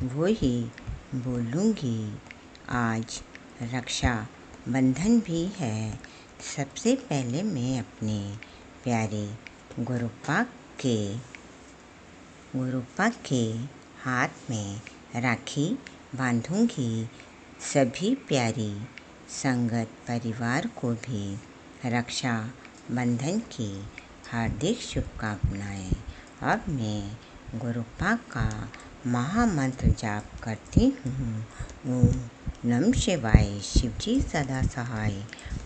वो ही बोलूँगी। आज रक्षा बंधन भी है। सबसे पहले मैं अपने प्यारे गुरुपा के हाथ में राखी बांधूंगी। सभी प्यारी संगत परिवार को भी रक्षा बंधन की हार्दिक शुभकामनाएं। अब मैं गुरुपा का महामंत्र जाप करती हूँ। ओम नमः शिवाय। शिवजी सदा सहाय।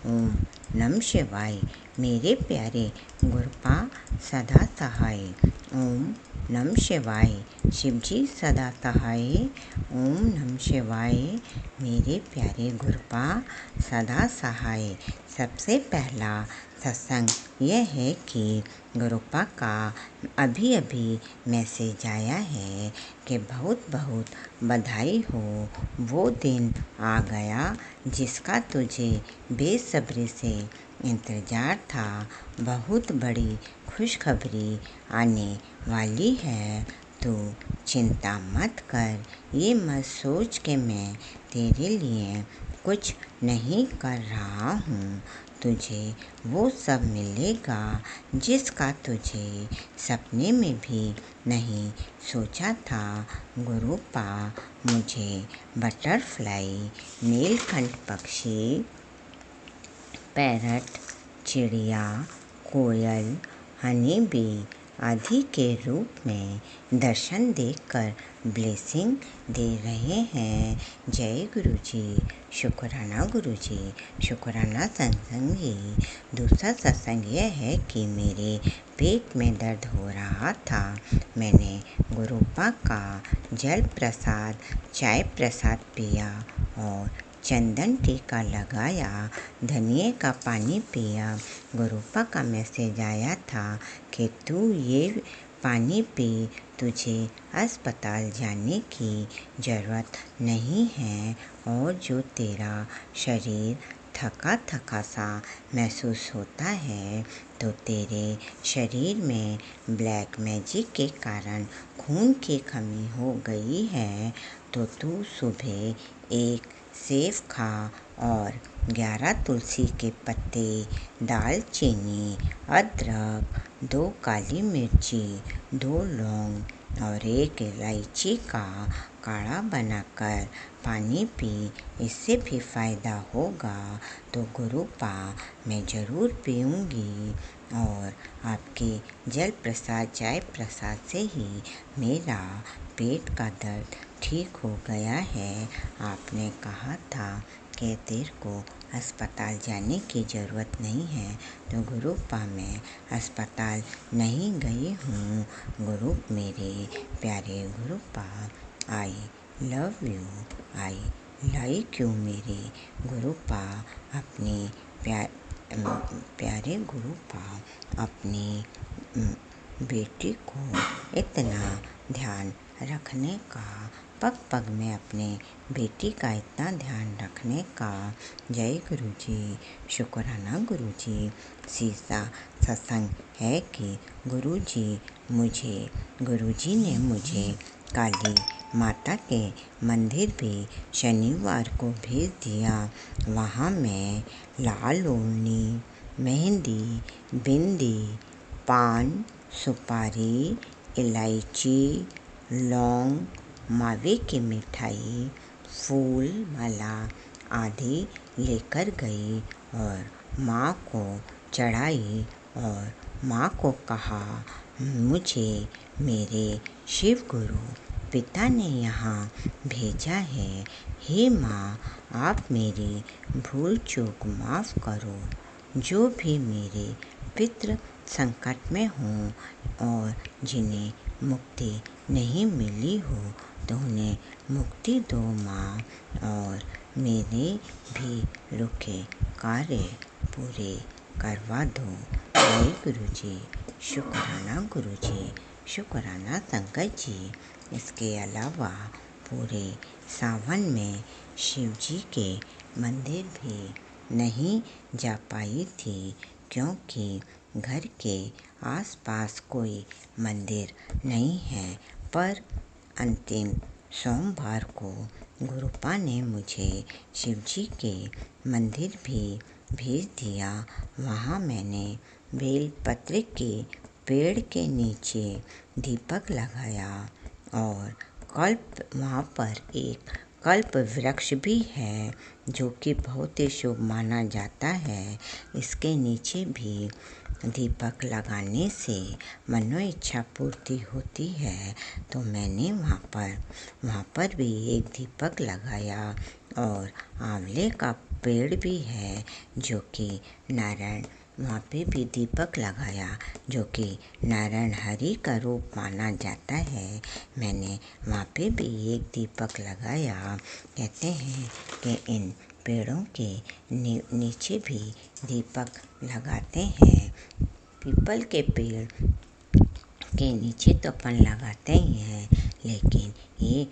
ओम नमः शिवाय। मेरे प्यारे गुरुपा सदा सहाय। ओम नमः शिवाय। शिवजी सदा सहाय। ओम नमः शिवाय। मेरे प्यारे गुरुपा सदा सहाय। सबसे पहला सत्संग यह है कि गुरुपा का अभी मैसेज आया है कि बहुत बहुत बधाई हो। वो दिन आ गया जिसका तुझे बेसब्री से इंतज़ार था। बहुत बड़ी खुशखबरी आने वाली है। तो चिंता मत कर। ये मत सोच कि मैं तेरे लिए कुछ नहीं कर रहा हूँ। तुझे वो सब मिलेगा जिसका तुझे सपने में भी नहीं सोचा था। गुरुपा मुझे बटरफ्लाई, नीलकंठ पक्षी, पैरट, चिड़िया, कोयल, हनी बी आदि के रूप में दर्शन देकर ब्लेसिंग दे रहे हैं। जय गुरुजी। शुक्राना गुरुजी। शुक्राना सत्संगी। दूसरा सत्संग यह है कि मेरे पेट में दर्द हो रहा था। मैंने गुरुपा का जल प्रसाद, चाय प्रसाद पिया और चंदन टीका लगाया, धनिए का पानी पिया। गुरुपा का मैसेज आया था कि तू ये पानी पी, तुझे अस्पताल जाने की ज़रूरत नहीं है। और जो तेरा शरीर थका थका सा महसूस होता है तो तेरे शरीर में ब्लैक मैजिक के कारण खून की कमी हो गई है। तो तू सुबह एक सेब खा और 11 तुलसी के पत्ते, दालचीनी, अदरक, 2 काली मिर्ची, 2 लौंग और 1 इलायची का काढ़ा बनाकर पानी पी। इससे भी फ़ायदा होगा। तो गुरुपा मैं ज़रूर पीऊँगी। और आपके जल प्रसाद, चाय प्रसाद से ही मेरा पेट का दर्द ठीक हो गया है। आपने कहा था कि तेरे को अस्पताल जाने की ज़रूरत नहीं है। तो गुरुपा मैं अस्पताल नहीं गई हूँ। मेरे प्यारे Gurupa, I love you, I like you. मेरे गुरुपा, अपने प्यारे गुरुपा अपनी बेटी को इतना ध्यान रखने का, पग पग में अपने बेटी का इतना ध्यान रखने का। जय गुरुजी। शुक्राना गुरुजी। सीसा सत्संग है कि गुरुजी ने मुझे काली माता के मंदिर भी शनिवार को भेज दिया। वहाँ मैं लाल ओढ़नी, मेहंदी, बिंदी, पान, सुपारी, इलायची, लौंग, मावे की मिठाई, फूल, माला आदि लेकर गई और माँ को चढ़ाई और माँ को कहा, मुझे मेरे शिव गुरु पिता ने यहाँ भेजा है। हे माँ, आप मेरी भूल चूक माफ़ करो। जो भी मेरे पितृ संकट में हों और जिन्हें मुक्ति नहीं मिली हो तो उन्हें मुक्ति दो माँ, और मेरे भी रुके कार्य पूरे करवा दो। जय गुरु जी, शुक्राना गुरु जी, शुक्राना संगत जी। इसके अलावा पूरे सावन में शिव जी के मंदिर भी नहीं जा पाई थी, क्योंकि घर के आसपास कोई मंदिर नहीं है। पर अंतिम सोमवार को गुरुपा ने मुझे शिव जी के मंदिर भी भेज दिया। वहाँ मैंने बेलपत्र के पेड़ के नीचे दीपक लगाया और वहाँ पर एक कल्प वृक्ष भी है, जो कि बहुत ही शुभ माना जाता है। इसके नीचे भी दीपक लगाने से मनो इच्छा पूर्ति होती है। तो मैंने वहाँ पर भी एक दीपक लगाया और आंवले का पेड़ भी है, जो कि नारायण, वहाँ पे भी दीपक लगाया, जो कि नारायण हरि का रूप माना जाता है। मैंने वहाँ पे भी एक दीपक लगाया। कहते हैं कि इन पेड़ों के नीचे भी दीपक लगाते हैं। पीपल के पेड़ के नीचे तो अपन लगाते ही हैं, लेकिन ये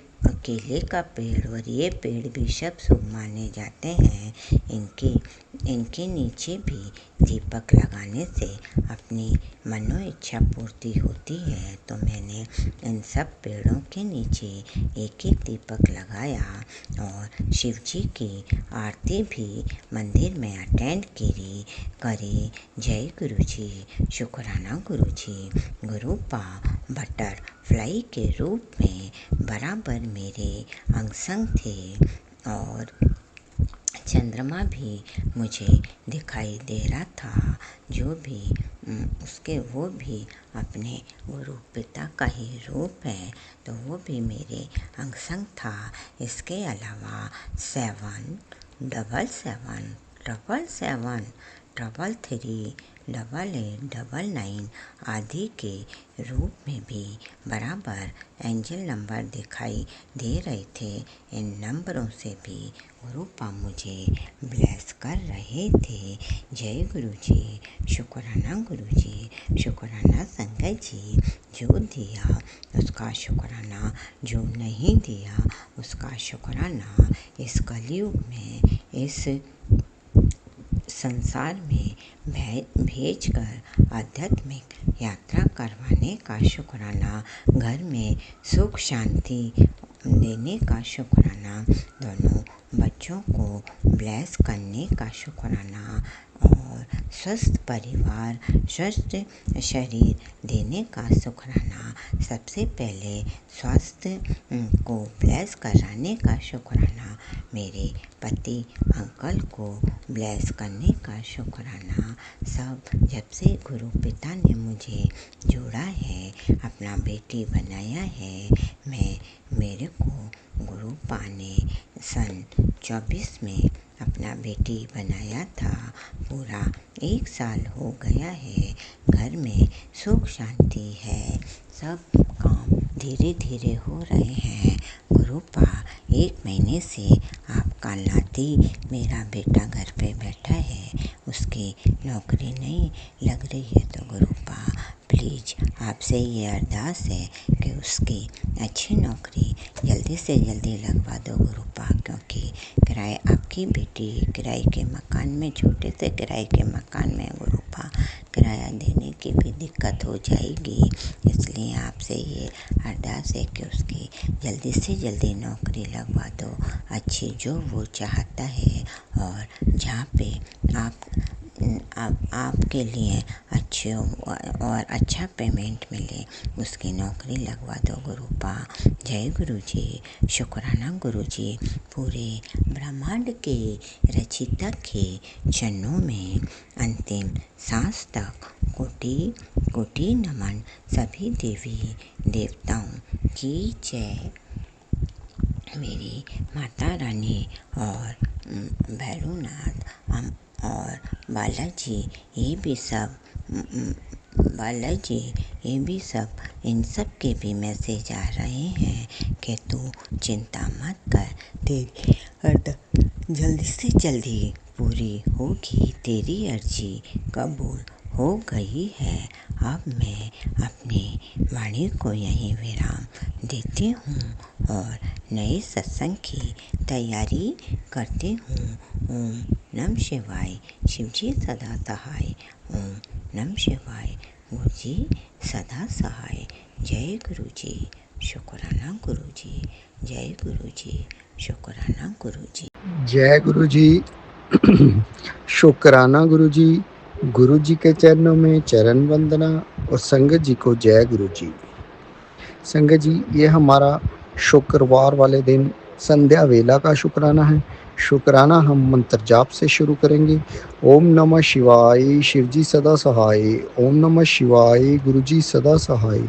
केले का पेड़ और ये पेड़ भी सब शुभ माने जाते हैं। इनके नीचे भी दीपक लगाने से अपनी मनो इच्छा पूर्ति होती है। तो मैंने इन सब पेड़ों के नीचे एक एक दीपक लगाया और शिव जी की आरती भी मंदिर में अटेंड करी। जय गुरु जी, शुक्राना गुरु जी। गुरुपा बटरफ्लाई के रूप में बराबर मेरे अंग संग थे और चंद्रमा भी मुझे दिखाई दे रहा था, जो भी वो भी अपने गुरु पिता का ही रूप है, तो वो भी मेरे अंग संग था। इसके अलावा 77777338899 आदि के रूप में भी बराबर एंजल नंबर दिखाई दे रहे थे। इन नंबरों से भी गुरुपा मुझे ब्लेस कर रहे थे। जय गुरु जी, शुक्राना गुरु जी, शुक्राना संगत जी। जो दिया उसका शुक्राना, जो नहीं दिया उसका शुक्राना। इस कलयुग में, इस संसार में भेजकर आध्यात्मिक यात्रा करवाने का शुक्राना, घर में सुख शांति देने का शुक्राना, दोनों बच्चों को ब्लेस करने का शुक्राना और स्वस्थ परिवार, स्वस्थ शरीर देने का शुक्राना। सबसे पहले स्वास्थ्य को ब्लेस कराने का शुक्राना, मेरे पति अंकल को ब्लेस करने का शुक्राना। सब जब से गुरु पिता ने मुझे जोड़ा है, अपना बेटी बनाया है, मेरे को गुरुपा ने सन 24 में अपना बेटी बनाया था। पूरा 1 साल हो गया है, घर में सुख शांति है, सब काम धीरे धीरे हो रहे हैं। गुरुपा 1 महीने से आपका नाती मेरा बेटा घर पे बैठा है, उसकी नौकरी नहीं लग रही है, तो गुरुपा प्लीज़ आपसे ये अरदास है कि उसकी अच्छी नौकरी जल्दी से जल्दी लगवा दो गुरुपा, क्योंकि किराए, आपकी बेटी किराए के मकान में, छोटे से किराए के मकान में गुरुपा किराया देने की भी दिक्कत हो जाएगी। इसलिए आपसे ये अरदास है कि उसकी जल्दी से जल्दी नौकरी लगवा दो, अच्छी जो वो चाहता है, और जहाँ पे आपके लिए अच्छे और अच्छा पेमेंट मिले, उसकी नौकरी लगवा दो गुरुपा। जय गुरु जी, शुक्राना गुरु जी। पूरे ब्रह्मांड के रचिता के चरणों में अंतिम सांस तक कोटि कोटि नमन। सभी देवी देवताओं की जय। मेरी माता रानी और भैरवनाथ और बालाजी, ये भी सब, इन सब के भी मैसेज आ रहे हैं कि तू चिंता मत कर, तेरी जल्दी से जल्दी पूरी होगी, तेरी अर्जी कबूल हो गई है। अब मैं अपनी वाणी को यहीं विराम देती हूँ और नए सत्संग की तैयारी करती हूँ। ओम नमः शिवाय। शिवजी सदा सहाय। ओम नमः शिवाय। गुरु जी सदा सहाय। जय गुरु जी। शुक्राना गुरु जी। जय गुरु जी। शुक्राना गुरु जी। जय गुरु जी। शुक्राना गुरु जी। गुरु जी के चरणों में चरण वंदना और संगत जी को जय गुरु जी। संगत जी, ये हमारा शुक्रवार वाले दिन संध्या वेला का शुक्राना है। शुक्राना हम मंत्र जाप से शुरू करेंगे। ओम नमः शिवाय। शिवजी सदा सहाय। ओम नमः शिवाय। गुरु जी सदा सहाय।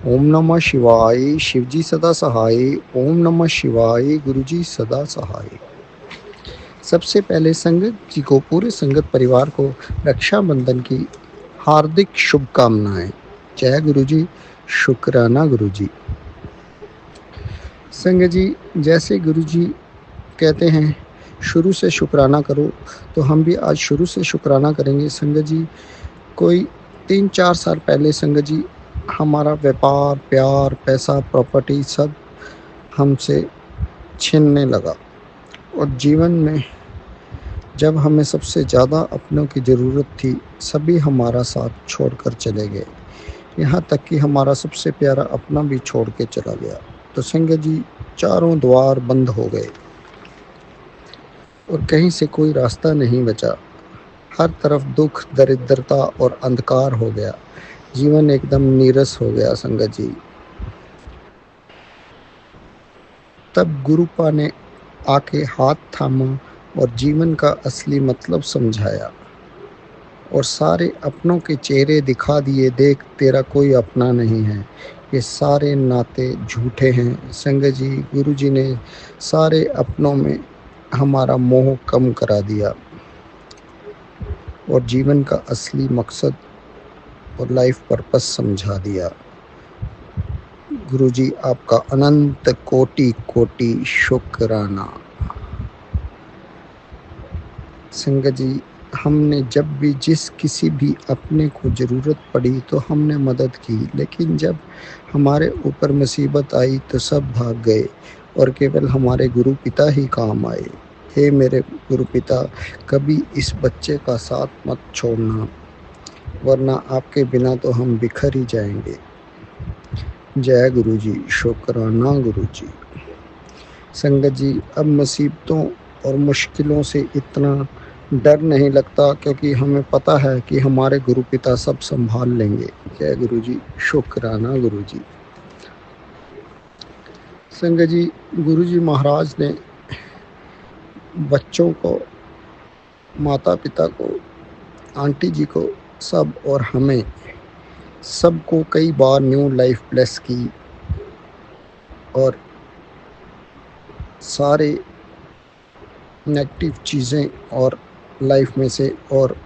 ओम नमः शिवाय। शिवजी सदा सहाय। ओम नमः शिवाय। गुरु जी सदा सहाय। सबसे पहले संगत जी को, पूरे संगत परिवार को रक्षाबंधन की हार्दिक शुभकामनाएं। जय गुरु जी। शुक्राना गुरु जी। संगत जी, जैसे गुरु जी कहते हैं शुरू से शुक्राना करो, तो हम भी आज शुरू से शुक्राना करेंगे। संगत जी, कोई 3-4 साल पहले संगत जी हमारा व्यापार, प्यार, पैसा, प्रॉपर्टी सब हमसे छीनने लगा और जीवन में जब हमें सबसे ज़्यादा अपनों की ज़रूरत थी, सभी हमारा साथ छोड़कर चले गए। यहाँ तक कि हमारा सबसे प्यारा अपना भी छोड़ के चला गया। तो संगत जी, चारों द्वार बंद हो गए और कहीं से कोई रास्ता नहीं बचा। हर तरफ दुख, दरिद्रता और अंधकार हो गया। जीवन एकदम नीरस हो गया। संगत जी, तब गुरुपा ने आके हाथ थामा और जीवन का असली मतलब समझाया और सारे अपनों के चेहरे दिखा दिए। देख, तेरा कोई अपना नहीं है, ये सारे नाते झूठे हैं। संगत जी, गुरु जी ने सारे अपनों में हमारा मोह कम करा दिया और जीवन का असली मकसद और लाइफ पर्पस समझा दिया। गुरु जी, आपका अनंत कोटि कोटि शुक्राना। संगत जी, हमने जब भी जिस किसी भी अपने को ज़रूरत पड़ी तो हमने मदद की, लेकिन जब हमारे ऊपर मुसीबत आई तो सब भाग गए और केवल हमारे गुरु पिता ही काम आए। हे मेरे गुरु पिता, कभी इस बच्चे का साथ मत छोड़ना, वरना आपके बिना तो हम बिखर ही जाएंगे। जय गुरु जी। शुक्राना गुरु जी। संगत जी, अब मुसीबतों और मुश्किलों से इतना डर नहीं लगता, क्योंकि हमें पता है कि हमारे गुरु पिता सब संभाल लेंगे। जय गुरु जी। शुक्राना गुरु जी। संगत जी, गुरु जी महाराज ने बच्चों को, माता पिता को, आंटी जी को, सब और हमें सबको कई बार न्यू लाइफ ब्लेस की और सारे नेगेटिव चीज़ें और लाइफ में से और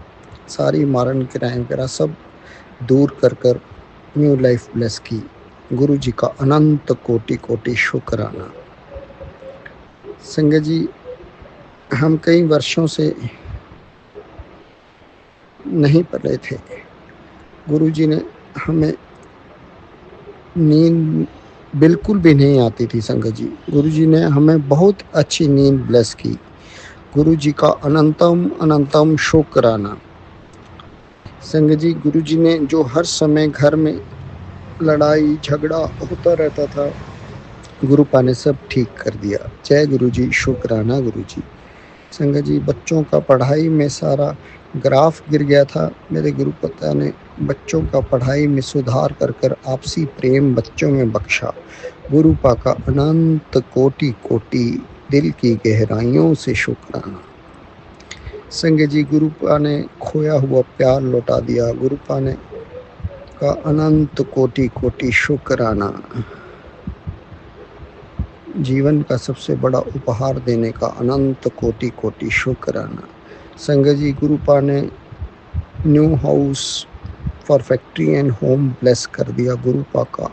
सारी मारण किराएं वगैरह सब दूर कर कर न्यू लाइफ ब्लेस की। गुरु जी का अनंत कोटि कोटि शुक्राना। संगत जी, हम कई वर्षों से नहीं पढ़े थे। गुरु जी ने हमें नींद बिल्कुल भी नहीं आती थी। संगत जी, गुरु जी ने हमें बहुत अच्छी नींद ब्लेस की। गुरु जी का अनंतम अनंतम शुक्राना। संगत जी, गुरु जी ने जो हर समय घर में लड़ाई झगड़ा होता रहता था, गुरुपा ने सब ठीक कर दिया। जय गुरु जी। शुक्राना गुरु जी। संगत जी, बच्चों का पढ़ाई में सारा ग्राफ गिर गया था। मेरे गुरुपिता ने बच्चों का पढ़ाई में सुधार कर कर आपसी प्रेम बच्चों में बख्शा। गुरुपा का अनंत कोटि कोटि दिल की गहराइयों से शुक्राना। संगत जी, गुरुपा ने खोया हुआ प्यार लौटा दिया। गुरुपा ने का अनंत कोटि कोटि शुक्राना। जीवन का सबसे बड़ा उपहार देने का अनंत कोटि कोटि शुक्राना। संगत जी, गुरुपा ने new house for factory and home bless कर दिया। गुरुपा का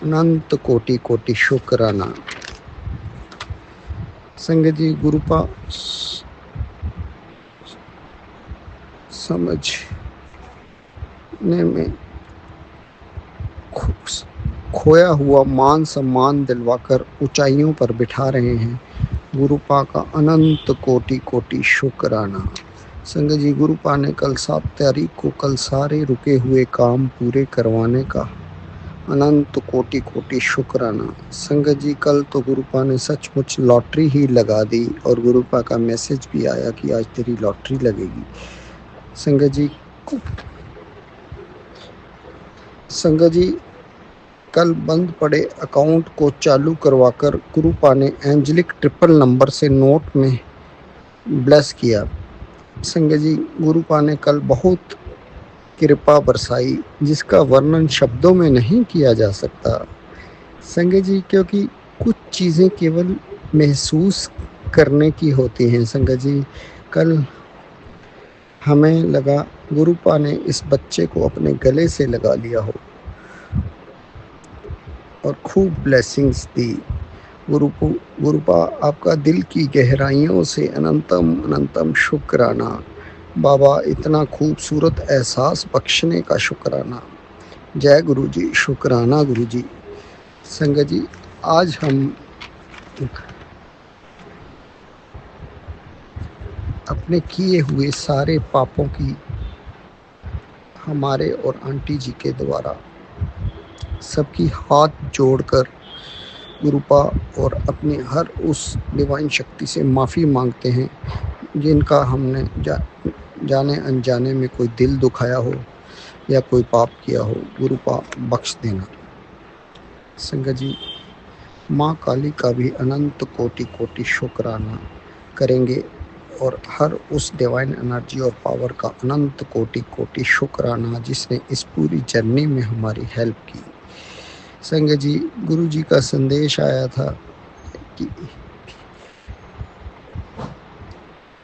अनंत कोटि कोटि शुक्राना। संगत जी, गुरुपा समझ में खोया हुआ मान सम्मान दिलवाकर ऊंचाइयों पर बिठा रहे हैं। गुरुपा का अनंत कोटि कोटि शुक्राना। संगत जी, गुरुपा ने कल 7 तारीख को कल सारे रुके हुए काम पूरे करवाने का अनंत कोटि कोटि शुक्राना। संगत जी, कल तो गुरुपा ने सचमुच लॉटरी ही लगा दी और गुरुपा का मैसेज भी आया कि आज तेरी लॉटरी लगेगी। संगत जी, कल बंद पड़े अकाउंट को चालू करवाकर गुरुपा ने एंजेलिक ट्रिपल नंबर से नोट में ब्लेस किया। संगत जी, गुरुपा ने कल बहुत कृपा बरसाई जिसका वर्णन शब्दों में नहीं किया जा सकता। संगत जी, क्योंकि कुछ चीज़ें केवल महसूस करने की होती हैं। संगत जी, कल हमें लगा गुरुपा ने इस बच्चे को अपने गले से लगा लिया हो और खूब ब्लेसिंग्स दी। गुरुपा, आपका दिल की गहराइयों से अनंतम अनंतम शुक्राना। बाबा, इतना खूबसूरत एहसास बख्शने का शुक्राना। जय गुरु जी, शुक्राना गुरु जी। संगत जी, आज हम अपने किए हुए सारे पापों की हमारे और आंटी जी के द्वारा सबकी हाथ जोड़कर गुरुपा और अपनी हर उस डिवाइन शक्ति से माफ़ी मांगते हैं जिनका हमने जाने अनजाने में कोई दिल दुखाया हो या कोई पाप किया हो। गुरुपा बख्श देना। संगत जी, माँ काली का भी अनंत कोटि कोटि शुक्राना करेंगे और हर उस डिवाइन एनर्जी और पावर का अनंत कोटि कोटि शुक्राना जिसने इस पूरी जर्नी में हमारी हेल्प की। संगत जी, गुरु जी का संदेश आया था कि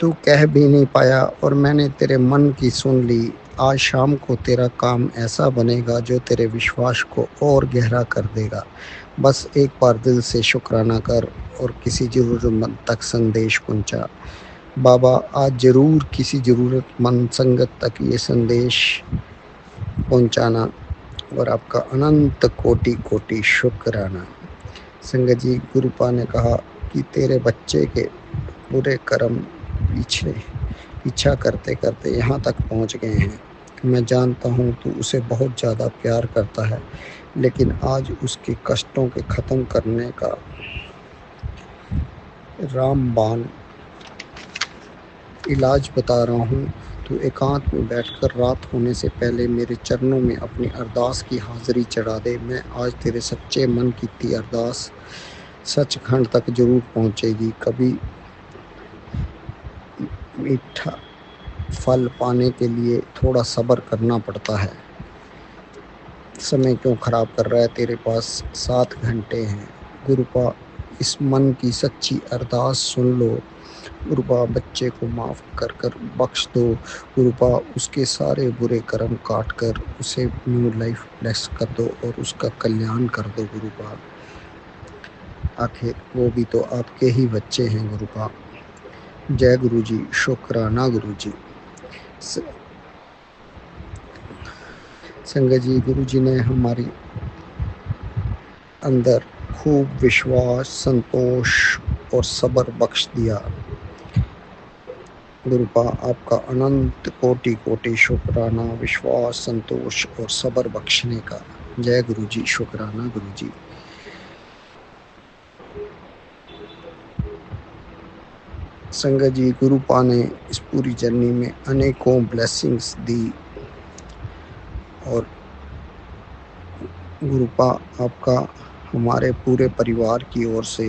तू कह भी नहीं पाया और मैंने तेरे मन की सुन ली। आज शाम को तेरा काम ऐसा बनेगा जो तेरे विश्वास को और गहरा कर देगा। बस एक बार दिल से शुक्राना कर और किसी ज़रूरतमंद तक संदेश पहुंचा। बाबा, आज ज़रूर किसी ज़रूरतमंद संगत तक ये संदेश पहुंचाना और आपका अनंत कोटि कोटि शुक्राना। संगत जी, गुरुपा ने कहा कि तेरे बच्चे के बुरे कर्म पीछा करते करते यहाँ तक पहुँच गए हैं। मैं जानता हूँ तू उसे बहुत ज़्यादा प्यार करता है, लेकिन आज उसके कष्टों के ख़त्म करने का रामबाण इलाज बता रहा हूँ। तू एकांत में बैठकर रात होने से पहले मेरे चरणों में अपनी अरदास की हाज़िरी चढ़ा दे। मैं आज तेरे सच्चे मन की थी अरदास सचखंड तक जरूर पहुँचेगी। कभी मीठा फल पाने के लिए थोड़ा सब्र करना पड़ता है। समय क्यों ख़राब कर रहा है? तेरे पास 7 घंटे हैं। गुरुपा, इस मन की सच्ची अरदास सुन लो। गुरुपा, बच्चे को माफ़ कर बख्श दो। गुरुपा, उसके सारे बुरे कर्म काट कर उसे न्यू लाइफ ब्लेस कर दो और उसका कल्याण कर दो। गुरुपा, आखिर वो भी तो आपके ही बच्चे हैं। गुरुपा, जय गुरु जी, शुक्राना गुरु जी। संगत जी, गुरु जी ने हमारी अंदर खूब विश्वास, संतोष और सब्र बख्श दिया। गुरुपा, आपका अनंत कोटि कोटि शुक्राना विश्वास, संतोष और सब्र बख्शने का। जय गुरु जी, शुक्राना गुरु जी। संगत जी, गुरुपा ने इस पूरी जर्नी में अनेकों ब्लेसिंग्स दी और गुरुपा, आपका हमारे पूरे परिवार की ओर से,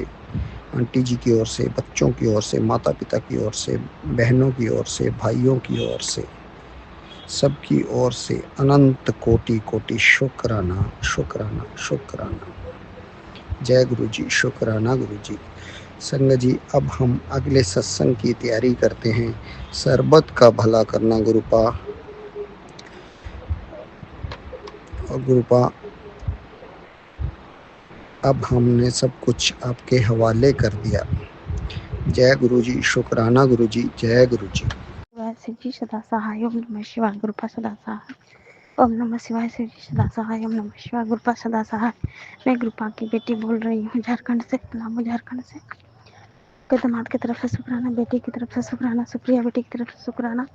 आंटी जी की ओर से, बच्चों की ओर से, माता पिता की ओर से, बहनों की ओर से, भाइयों की ओर से, सबकी ओर से अनंत कोटि कोटि शुक्राना शुक्राना शुक्राना। जय गुरु जी, शुक्राना गुरु जी। संगत जी, अब हम अगले सत्संग की तैयारी करते हैं। सरबत का भला करना गुरुपा। और गुरुपा, अब हमने सब कुछ आपके हवाले कर दिया। जय गुरु जी, शुक्राना गुरु जी। जय गुरु जी। सिद्धि सदा सहाय। ओम नमः शिवाय। गुरुपा सदा सहाय। ओम नमः शिवाय श्री सदा सहाय। ओम नमः शिवाय गुरुपा सदा सहाय। मैं गुरुपा की बेटी बोल रही हूँ झारखंड से। पलामू झारखंड से। दामाद की तरफ से शुक्राना, बेटी की तरफ से शुक्राना, सुप्रिया बेटी की तरफ से शुक्राना,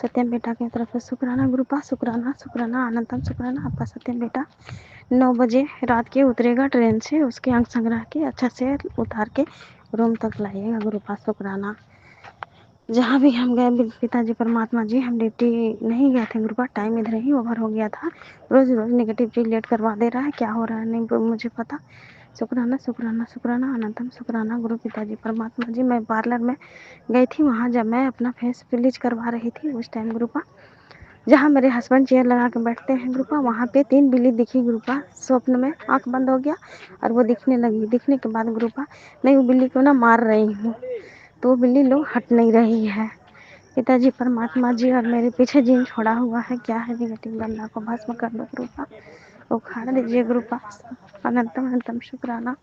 सत्यम बेटा की तरफ से शुक्राना। गुरुपा शुक्राना शुक्राना अनंतम शुक्राना। आपका सत्यम बेटा 9 बजे रात के उतरेगा ट्रेन से। उसके अंग संग्रह के अच्छा से उतार के रूम तक लाइएगा। गुरुपा शुक्राना। जहाँ भी हम गए पिताजी परमात्मा जी, हम ड्यूटी नहीं गए थे गुरुपा, टाइम इधर ही ओवर हो गया था। रोज रोज नेगेटिव लेट करवा दे रहा है, क्या हो रहा है नहीं मुझे पता। शुक्राना शुक्राना शुक्राना अनंतम शुक्राना। गुरु पिताजी परमात्मा जी, मैं पार्लर में गई थी, वहाँ जब मैं अपना फेस ब्लीच करवा रही थी उस टाइम गुरुपा, जहाँ मेरे हस्बैंड चेयर लगा के बैठते हैं गुरुपा, वहाँ पे 3 बिल्ली दिखी गुरुपा। स्वप्न में आंख बंद हो गया और वो दिखने लगी। दिखने के बाद गुरुपा मैं वो बिल्ली को ना मार रही हूँ, तो वो बिल्ली लोग हट नहीं रही है। पिताजी परमात्मा जी, और मेरे पीछे जीन छोड़ा हुआ है, क्या है निगेटिव गंदा को भस्म कर दो गुरुपा, उखाड़ दीजिए गुरुपा। अनंतम अनंतम शुक्राना।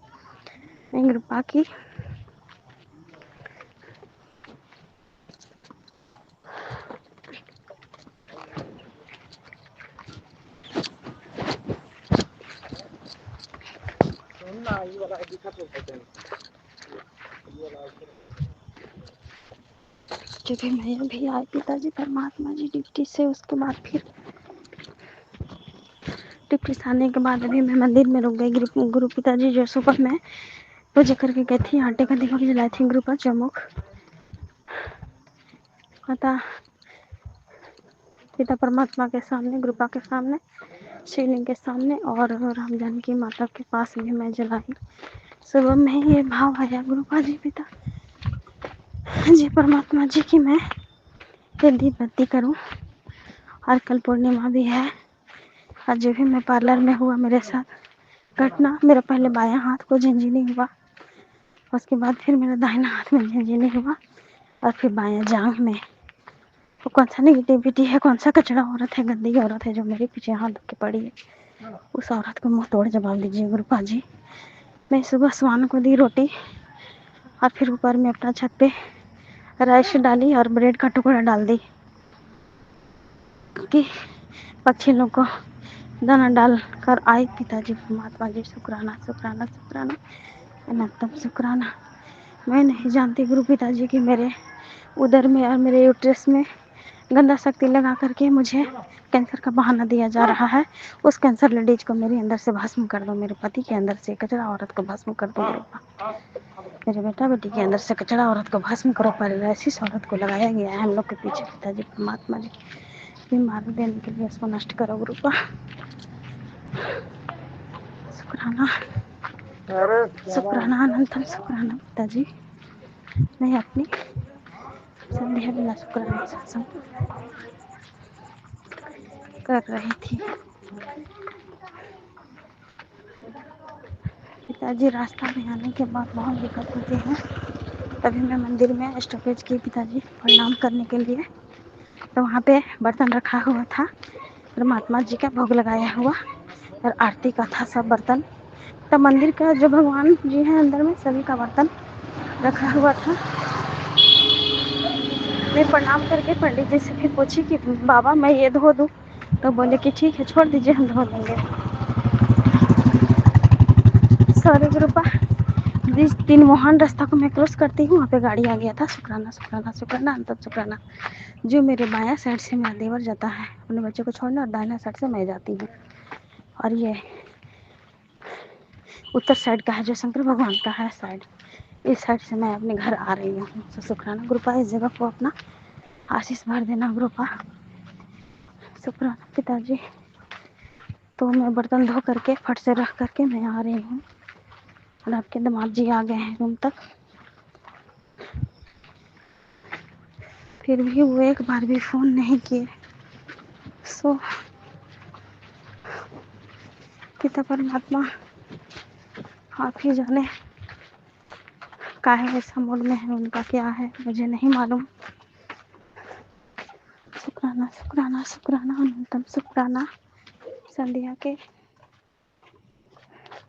मैं गुरुपा की जब भी मैं अभी आई पिताजी परमात्मा जी ड्यूटी से, उसके बाद फिर ड्यूटी से आने के बाद अभी मैं मंदिर में रुक गई। गुरु पिताजी जो सुबह में पूजा करके गई थी, आटे का दीपक जलाई थी गुरुपा, चौमुख माता पिता परमात्मा के सामने, गुरुपा के सामने, शिवलिंग के सामने, और राम जानकी माता के पास भी मैं जलाई। सुबह में ये भाव आया गुरुपा जी पिता जी परमात्मा जी की मैं ये दीप बत्ती करूं। और कल पूर्णिमा भी है। और जो भी मैं पार्लर में हुआ मेरे साथ घटना, मेरा पहले बायां हाथ को झंझनी हुआ, उसके बाद फिर मेरा दाहिना हाथ में झंझनी हुआ, और फिर बायां जांघ में। वो कौन सा नेगेटिविटी है, कौन सा कचड़ा औरत है, गंदी औरत है जो मेरे पीछे हाथ धो के पड़ी है, उस औरत को मुंह तोड़ जवाब दीजिए गुरुपा जी। मैं सुबह स्वान को दी रोटी, और फिर ऊपर में अपना छत पे राइस डाली और ब्रेड का टुकड़ा डाल दी कि पक्षी लोग को दाना डाल कर आई। पिताजी परमात्मा जी शुक्राना शुक्राना शुक्राना अनंतम शुक्राना। मैं नहीं जानती गुरु पिताजी की मेरे उदर में और मेरे यूट्रस में गंदा शक्ति लगा करके मुझे कैंसर का बहाना दिया जा रहा है। उस कैंसर लेडीज को मेरे अंदर से भस्म कर दो, मेरे पति के अंदर से कचरा औरत को भस्म कर दो गुरुपा। मेरे बेटा बेटी के अंदर से कचरा औरत को भस्म करो। पैरालिसिस औरत को लगाया गया है हम लोग के पीछे पिताजी परमात्मा जी, बीमार देने के लिए उसको नष्ट करो गुरुपा। शुक्राना शुक्राना अनंतम शुक्राना पिताजी। मैं अपनी संध्या बिना शुक्राना सत्संग कर रही थी। पिताजी रास्ता में आने के बाद बहुत दिक्कत होती है, तभी मैं मंदिर में स्टॉपेज की पिताजी प्रणाम करने के लिए, तो वहाँ पे बर्तन रखा हुआ था, परमात्मा जी का भोग लगाया हुआ और आरती का था सब बर्तन। तो मंदिर का जो भगवान जी हैं अंदर में, सभी का बर्तन रखा हुआ था। मैं प्रणाम करके पंडित जी से फिर पूछी कि बाबा मैं ये धो दूँ, तो बोले कि ठीक है छोड़ दीजिए हम धो देंगे। सॉरी गुरुपा। जिस दिन मोहन रास्ता को मैं क्रॉस करती हूँ वहाँ पे गाड़ी आ गया था। शुक्राना शुक्राना शुक्राना अंतम शुक्राना। जो मेरे बायां साइड से मेरा देवर जाता है अपने बच्चे को छोड़ने, और दाहिना साइड से मैं जाती हूँ, और ये उत्तर साइड का है जो शंकर भगवान का है साइड, इस साइड से मैं अपने घर आ रही हूँ। तो शुक्राना गुरुपा, इस जगह को अपना आशीष भर देना गुरुपा। शुक्राना पिताजी। तो मैं बर्तन धो करके फट से रख करके मैं आ रही हूँ, और आपके दामाद जी आ गए हैं रूम तक। फिर भी वो एक बार भी फ़ोन नहीं किए। सो पिता परमात्मा आप ही जाने काहे ऐसा मूड में है, उनका क्या है मुझे नहीं मालूम। शुक्राना शुक्राना शुक्राना अनंतम शुक्राना। संध्या के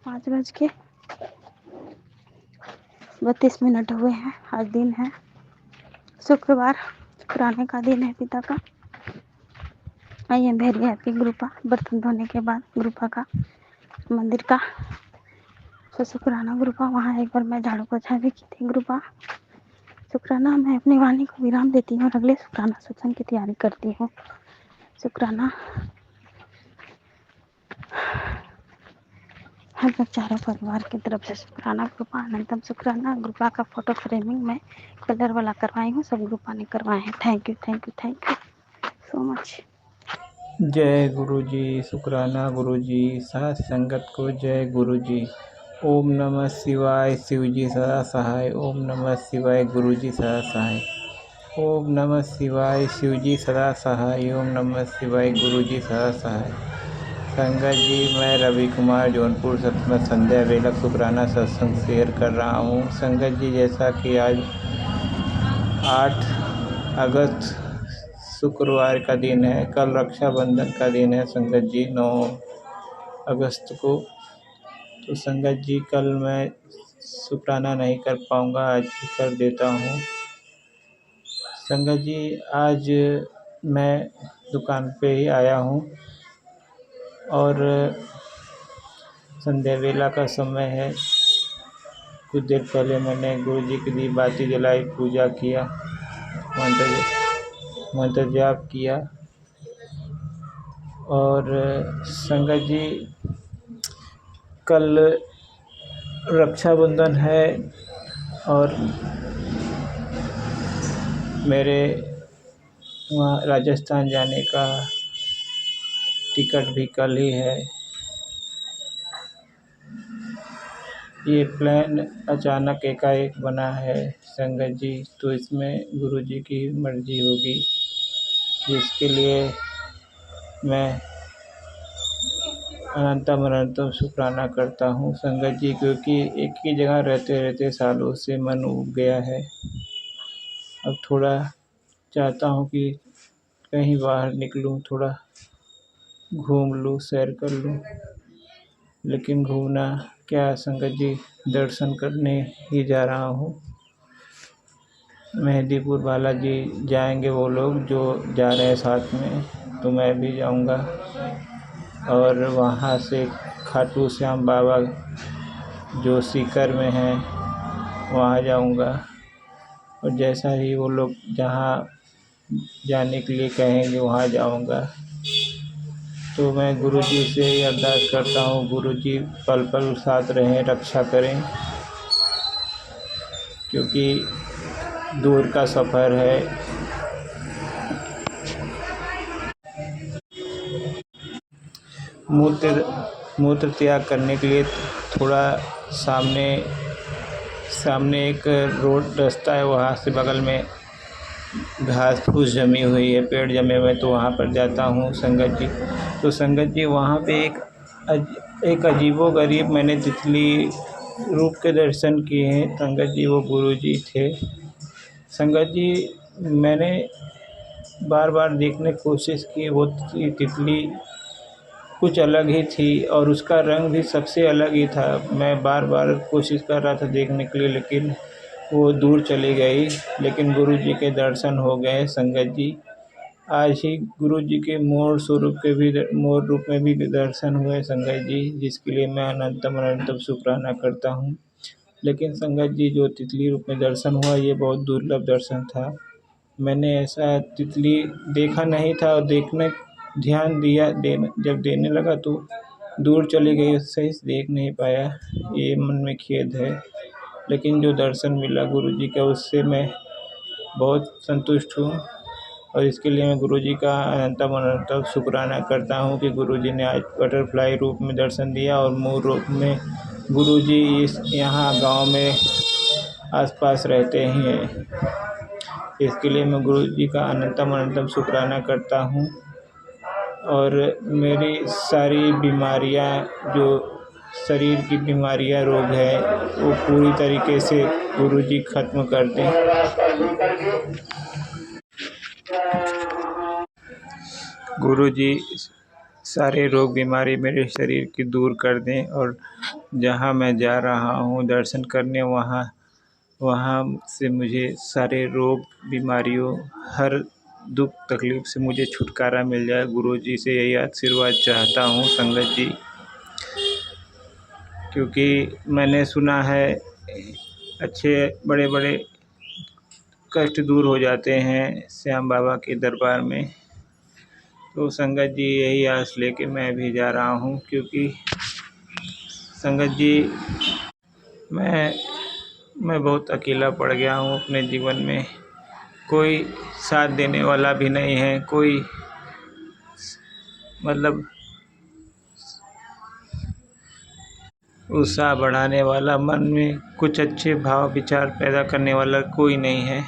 5:32 हुए हैं। आज दिन है शुक्रवार, शुक्राने का दिन है पिता का। I am very happy गुरुपा। बर्तन धोने के बाद गुरुपा का मंदिर का तो शुक्राना गुरुपा। वहाँ एक बार मैं झाड़ू पोछा भी की थी गुरुपा। शुक्राना। मैं अपनी वाणी को विराम देती हूँ और अगले शुक्राना सत्संग की तैयारी करती हूँ। शुक्राना। हम सब चारों परिवार की तरफ से शुक्राना गुरुपा। अनंतम शुक्राना। गुरुपा का फोटो फ्रेमिंग में कलर वाला करवाई हूँ, सब गुरुपा ने करवाए हैं। Thank you thank you thank you so much. जय गुरु जी। शुक्राना गुरु जी। साथ संगत को जय गुरु जी। ओम नमः शिवाय। शिव जी सदा सहाय। ओम नमः शिवाय। गुरु जी सदा सहाय। ओम नमः शिवाय। शिव जी सदा सहाय। ओम नमः शिवाय। गुरु जी सदा सहाय। संगत जी, मैं रवि कुमार जौनपुर सतमा संध्या वेला शुक्राना सत्संग शेयर कर रहा हूँ। संगत जी, जैसा कि आज 8 अगस्त शुक्रवार का दिन है, कल रक्षाबंधन का दिन है संगत जी 9 अगस्त को। तो संगत जी, कल मैं शुक्राना नहीं कर पाऊँगा, आज ही कर देता हूँ। संगत जी, आज मैं दुकान पे ही आया हूँ और संध्या वेला का समय है। कुछ देर पहले मैंने गुरु जी की दीप बाती जलाई, पूजा किया, मंत्र जाप किया। और संगत जी, कल रक्षाबंधन है और मेरे वहाँ राजस्थान जाने का टिकट भी कल ही है। ये प्लान अचानक एकाएक बना है संगत जी, तो इसमें गुरु जी की मर्जी होगी, जिसके लिए मैं अनंतम शुक्राना करता हूँ संगत जी। क्योंकि एक ही जगह रहते रहते सालों से मन उब गया है। अब थोड़ा चाहता हूँ कि कहीं बाहर निकलूँ, थोड़ा घूम लूँ, सैर कर लूँ। लेकिन घूमना क्या संगत जी, दर्शन करने ही जा रहा हूँ। मेहंदीपुर बालाजी जाएंगे वो लोग जो जा रहे हैं साथ में, तो मैं भी जाऊंगा। और वहाँ से खाटू श्याम बाबा जो सीकर में हैं वहाँ जाऊंगा। और जैसा ही वो लोग जहाँ जाने के लिए कहेंगे वहाँ जाऊंगा। तो मैं गुरु जी से ही अरदास करता हूँ, गुरु जी पल पल साथ रहें, रक्षा करें, क्योंकि दूर का सफ़र है। मूत्र त्याग करने के लिए थोड़ा सामने एक रोड रास्ता है, वहाँ से बगल में घास फूस जमी हुई है, पेड़ जमे हुए, तो वहाँ पर जाता हूँ संगत जी। तो संगत जी, वहाँ पे एक अजीबोगरीब मैंने तितली रूप के दर्शन किए हैं संगत जी। वो गुरु जी थे संगत जी। मैंने बार बार देखने की कोशिश की, वो तितली कुछ अलग ही थी और उसका रंग भी सबसे अलग ही था। मैं बार बार कोशिश कर रहा था देखने के लिए, लेकिन वो दूर चली गई। लेकिन गुरु जी के दर्शन हो गए संगत जी। आज ही गुरु जी के मोर रूप में भी दर्शन हुए संगत जी, जिसके लिए मैं अनंतम शुक्राना करता हूँ। लेकिन संगत जी, जो तितली रूप में दर्शन हुआ, ये बहुत दुर्लभ दर्शन था। मैंने ऐसा तितली देखा नहीं था और ध्यान दिया, जब देने लगा तो दूर चली गई, सही से देख नहीं पाया। ये मन में खेद है। लेकिन जो दर्शन मिला गुरु जी का, उससे मैं बहुत संतुष्ट हूँ। और इसके लिए मैं गुरु जी का अनंतम शुक्राना करता हूँ कि गुरु जी ने आज बटरफ्लाई रूप में दर्शन दिया और मोर रूप में गुरु जी यहाँ गांव में आसपास रहते ही हैं। इसके लिए मैं गुरु जी का अनंतम शुक्राना करता हूँ। और मेरी सारी बीमारियाँ, जो शरीर की बीमारियाँ, रोग है, वो पूरी तरीके से गुरु जी ख़त्म कर दें। गुरु जी सारे रोग बीमारी मेरे शरीर की दूर कर दें। और जहाँ मैं जा रहा हूँ दर्शन करने, वहाँ से मुझे सारे रोग बीमारियों, हर दुख तकलीफ़ से मुझे छुटकारा मिल जाए। गुरुजी से यही आशीर्वाद चाहता हूँ संगत जी, क्योंकि मैंने सुना है अच्छे बड़े बड़े कष्ट दूर हो जाते हैं श्याम बाबा के दरबार में। तो संगत जी यही आस लेके मैं भी जा रहा हूँ, क्योंकि संगत जी मैं बहुत अकेला पड़ गया हूँ अपने जीवन में। कोई साथ देने वाला भी नहीं है, कोई मतलब उत्साह बढ़ाने वाला, मन में कुछ अच्छे भाव विचार पैदा करने वाला कोई नहीं है।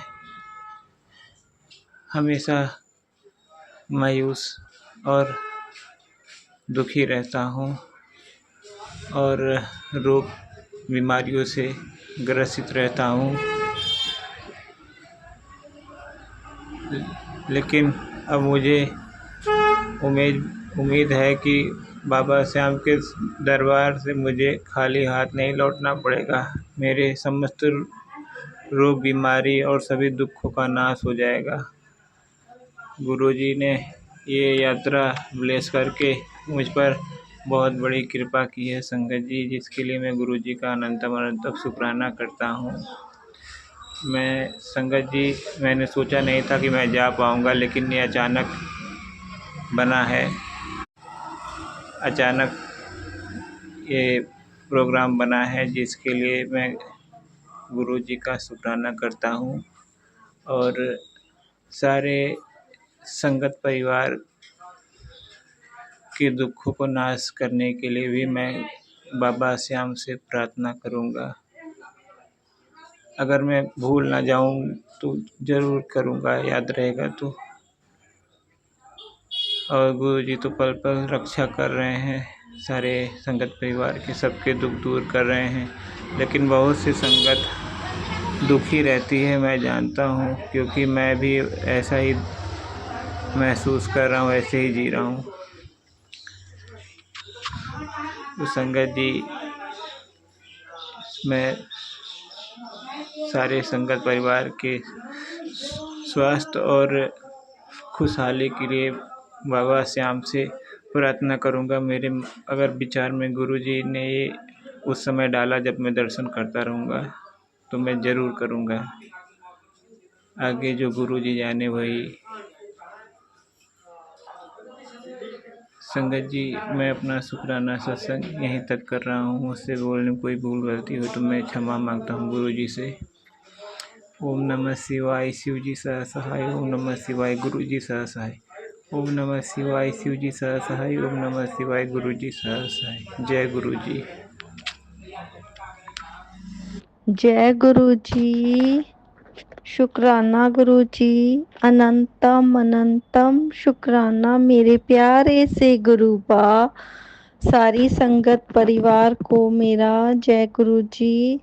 हमेशा मायूस और दुखी रहता हूँ और रोग बीमारियों से ग्रसित रहता हूँ। लेकिन अब मुझे उम्मीद है कि बाबा श्याम के दरबार से मुझे खाली हाथ नहीं लौटना पड़ेगा। मेरे समस्त रोग बीमारी और सभी दुखों का नाश हो जाएगा। गुरुजी ने ये यात्रा ब्लेस करके मुझ पर बहुत बड़ी कृपा की है संगत जी, जिसके लिए मैं गुरुजी का अनंतम शुक्राना करता हूँ। मैं संगत जी, मैंने सोचा नहीं था कि मैं जा पाऊँगा, लेकिन ये अचानक बना है। अचानक ये प्रोग्राम बना है, जिसके लिए मैं गुरुजी का शुक्राना करता हूँ। और सारे संगत परिवार के दुखों को नाश करने के लिए भी मैं बाबा श्याम से प्रार्थना करूँगा। अगर मैं भूल ना जाऊँ तो ज़रूर करूँगा, याद रहेगा तो। और गुरुजी तो पल पल रक्षा कर रहे हैं, सारे संगत परिवार के सबके दुख दूर कर रहे हैं। लेकिन बहुत सी संगत दुखी रहती है, मैं जानता हूँ, क्योंकि मैं भी ऐसा ही महसूस कर रहा हूँ, ऐसे ही जी रहा हूँ। तो संगत जी, मैं सारे संगत परिवार के स्वास्थ्य और खुशहाली के लिए बाबा श्याम से प्रार्थना करूँगा। मेरे अगर विचार में गुरुजी ने ये उस समय डाला जब मैं दर्शन करता रहूँगा, तो मैं ज़रूर करूँगा। आगे जो गुरुजी जाने वही। संगत जी, मैं अपना शुक्राना सत्संग यहीं तक कर रहा हूँ। मुझसे बोलने में कोई भूल गलती हो तो मैं क्षमा मांगता हूँ गुरुजी से। ओम नमः शिवाय, शिव जी सह सहाय। ओम नमः शिवाय, गुरु जी सह सहाय। ओम नमः शिवाय, शिव जी सह सहाय। ओम नमः शिवाय, गुरु जी सह सहाय। जय गुरु जी। जय गुरु जी। शुक्राना गुरु जी, अनंतम अनंतम शुक्राना मेरे प्यारे से गुरु बा। सारी संगत परिवार को मेरा जय गुरु जी।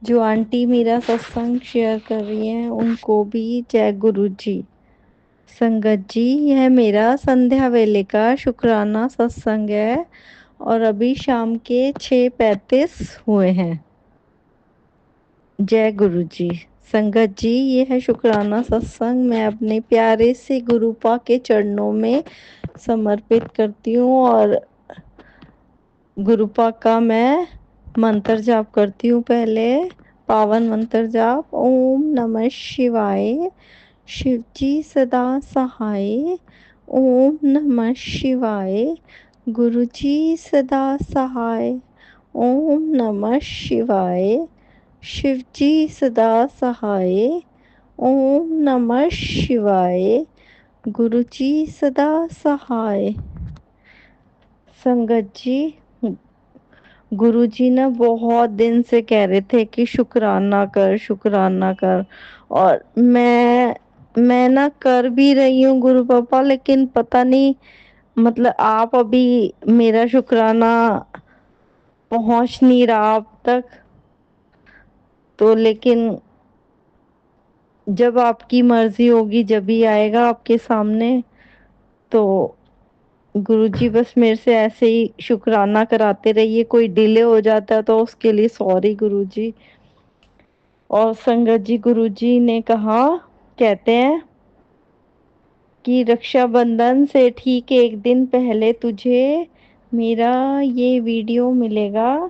जो आंटी मेरा सत्संग शेयर कर रही हैं उनको भी जय गुरु जी। संगत जी, यह मेरा संध्या वेले का शुक्राना सत्संग है और अभी शाम के 6:35 हुए हैं। जय गुरु जी। संगत जी, ये है शुक्राना सत्संग। मैं अपने प्यारे से गुरुपा के चरणों में समर्पित करती हूँ और गुरुपा का मैं मंत्र जाप करती हूँ। पहले पावन मंत्र जाप। ओम नमः शिवाय, शिव जी सदा सहाय। ओम नमः शिवाय, गुरु जी सदा सहाय। ओम नमः शिवाय, शिव जी सदा सहाय। ओम नमः शिवाय, गुरु जी सदा सहाय। संगत जी, गुरुजी ना बहुत दिन से कह रहे थे कि शुक्राना कर, शुक्राना कर, और मैं ना कर भी रही हूँ गुरु पापा, लेकिन पता नहीं मतलब आप अभी मेरा शुक्राना पहुंच नहीं रहा अब तक। तो लेकिन जब आपकी मर्जी होगी जब ही आएगा आपके सामने। तो गुरुजी बस मेरे से ऐसे ही शुक्राना कराते रहिए। कोई डिले हो जाता है तो उसके लिए सॉरी गुरुजी। और संगत जी, गुरुजी ने कहा, कहते हैं कि रक्षाबंधन से ठीक एक दिन पहले तुझे मेरा ये वीडियो मिलेगा।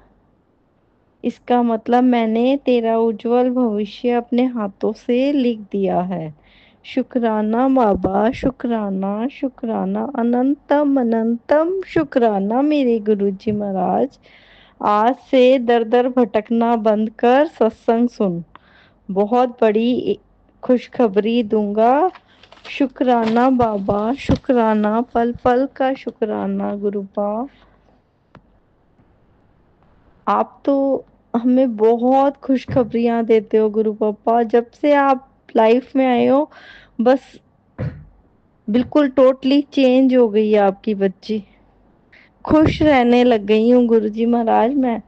इसका मतलब मैंने तेरा उज्जवल भविष्य अपने हाथों से लिख दिया है। शुक्राना बाबा, शुक्राना, शुक्राना, अनंतम अनंतम शुक्राना मेरे गुरुजी महाराज। आज से दर दर भटकना बंद कर सत्संग सुन। बहुत बड़ी खुशखबरी दूंगा। शुक्राना बाबा, शुक्राना, पल पल का शुक्राना गुरुपा। आप तो हमें बहुत खुशखबरियां देते हो गुरु पापा। जब से आप लाइफ में आए हो बस बिल्कुल टोटली चेंज हो गई है आपकी बच्ची। खुश रहने लग गई हूँ गुरुजी महाराज मैं।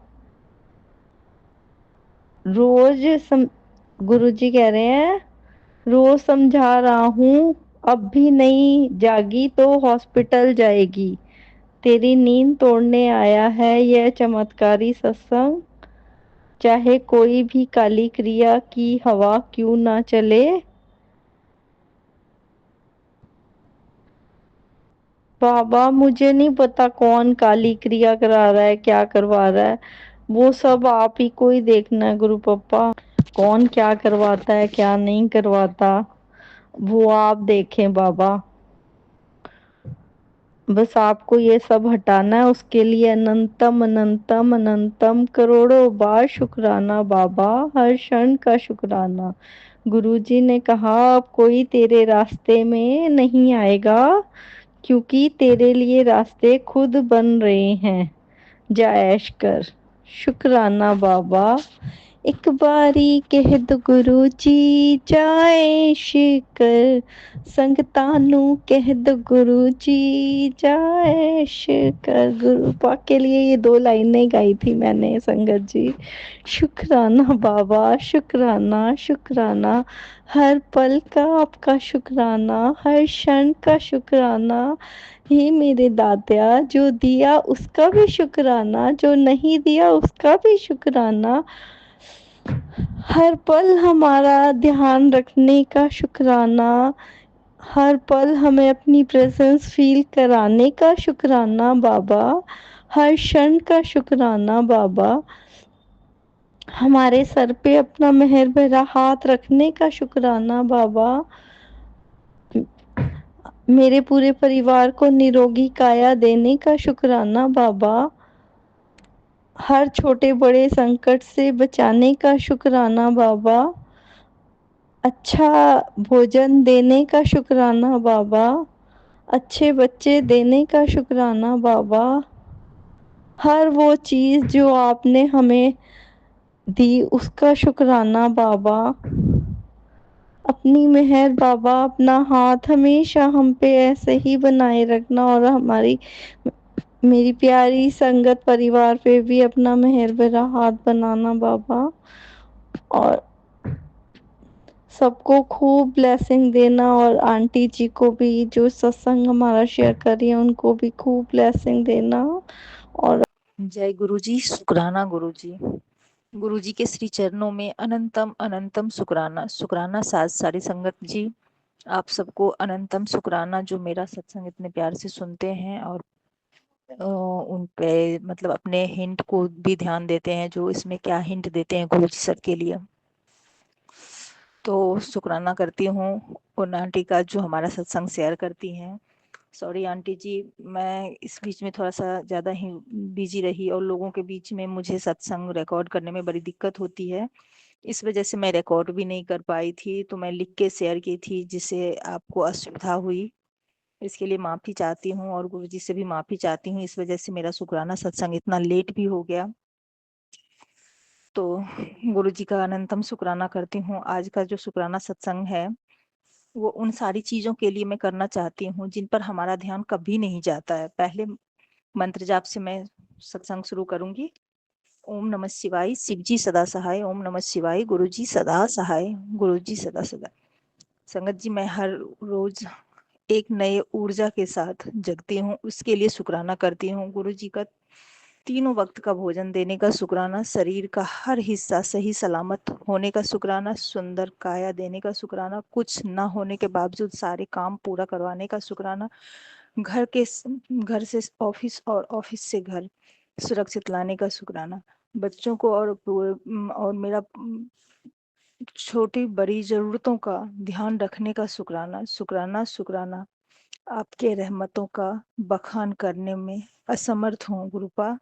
रोज गुरुजी कह रहे हैं रोज समझा रहा हूँ, अब भी नहीं जागी तो हॉस्पिटल जाएगी। तेरी नींद तोड़ने आया है यह चमत्कारी सत्संग। चाहे कोई भी काली क्रिया की हवा क्यों ना चले। बाबा मुझे नहीं पता कौन काली क्रिया करा रहा है, क्या करवा रहा है। वो सब आप ही को ही देखना है गुरु पापा। कौन क्या करवाता है क्या नहीं करवाता वो आप देखें बाबा। बस आपको ये सब हटाना है, उसके लिए अनंतम अनंतम अनंतम करोड़ों बार शुक्राना बाबा। हर क्षण का शुक्राना। गुरुजी ने कहा अब कोई तेरे रास्ते में नहीं आएगा, क्योंकि तेरे लिए रास्ते खुद बन रहे हैं। जा ऐश कर। शुक्राना बाबा। एक बारी कह दो गुरु जी जाए शिकर। संगतानू कह दो गुरु जी जाए शिकर। गुरु पाक के लिए ये 2 लाइनें गाई थी मैंने संगत जी। शुक्राना बाबा, शुक्राना, शुक्राना। हर पल का आपका शुक्राना, हर क्षण का शुक्राना। हे मेरे दात्या, जो दिया उसका भी शुक्राना, जो नहीं दिया उसका भी शुक्राना। हर पल हमारा ध्यान रखने का शुक्राना, हर पल हमें अपनी प्रेजेंस फील कराने का शुक्राना बाबा। हर क्षण का शुक्राना बाबा। हमारे सर पे अपना मेहर भरा हाथ रखने का शुक्राना बाबा। मेरे पूरे परिवार को निरोगी काया देने का शुक्राना बाबा। हर छोटे बड़े संकट से बचाने का शुक्राना बाबा। अच्छा भोजन देने का शुक्राना बाबा। अच्छे बच्चे देने का शुक्राना बाबा। हर वो चीज़ जो आपने हमें दी उसका शुक्राना बाबा। अपनी मेहर बाबा, अपना हाथ हमेशा हम पे ऐसे ही बनाए रखना और हमारी मेरी प्यारी संगत परिवार पे भी अपना मेहर भरा हाथ बनाना बाबा। और सबको खूब ब्लेसिंग देना और आंटी जी को भी जो सत्संग हमारा शेयर कर रही है उनको भी खूब ब्लेसिंग देना। और जय गुरुजी, शुक्राना गुरुजी। गुरुजी के श्री चरणों में अनंतम अनंतम शुक्राना। शुक्राना सारी संगत जी, आप सबको अनंतम शुक्राना जो मेरा सत्संग इतने प्यार से सुनते हैं और उन पे मतलब अपने हिंट को भी ध्यान देते हैं, जो इसमें क्या हिंट देते हैं गुरुजी सर के लिए। तो शुक्राना करती हूँ उन आंटी का जो हमारा सत्संग शेयर करती हैं। सॉरी आंटी जी, मैं इस बीच में थोड़ा सा ज़्यादा ही बिजी रही और लोगों के बीच में मुझे सत्संग रिकॉर्ड करने में बड़ी दिक्कत होती है। इस वजह से मैं रिकॉर्ड भी नहीं कर पाई थी, तो मैं लिख के शेयर की थी जिससे आपको असुविधा हुई। इसके लिए माफ़ी चाहती हूँ और गुरुजी से भी माफ़ी चाहती हूँ। इस वजह से मेरा शुक्राना सत्संग इतना लेट भी हो गया। तो गुरुजी का अनंतम शुक्राना करती हूँ। आज का जो शुक्राना सत्संग है वो उन सारी चीज़ों के लिए मैं करना चाहती हूँ जिन पर हमारा ध्यान कभी नहीं जाता है। पहले मंत्र जाप से मैं सत्संग शुरू करूंगी। ओम नमः शिवाय, शिव जी सदा सहाय। ओम नमः शिवाय, गुरु जी सदा सहाय। गुरु जी सदा सदा। संगत जी, मैं हर रोज एक नए ऊर्जा के साथ जगती हूँ, उसके लिए शुक्राना करती हूँ गुरु जी का। तीनों वक्त का भोजन देने का शुक्राना, शरीर का हर हिस्सा सही सलामत होने का शुक्राना, सुंदर काया देने का शुक्राना, कुछ न होने के बावजूद सारे काम पूरा करवाने का शुक्राना, घर से ऑफिस और ऑफिस से घर सुरक्षित लाने का शुक्राना, बच्चों को और मेरा छोटी बड़ी ज़रूरतों का ध्यान रखने का शुक्राना, शुक्राना, शुक्राना। आपके रहमतों का बखान करने में असमर्थ हूँ गुरुपा,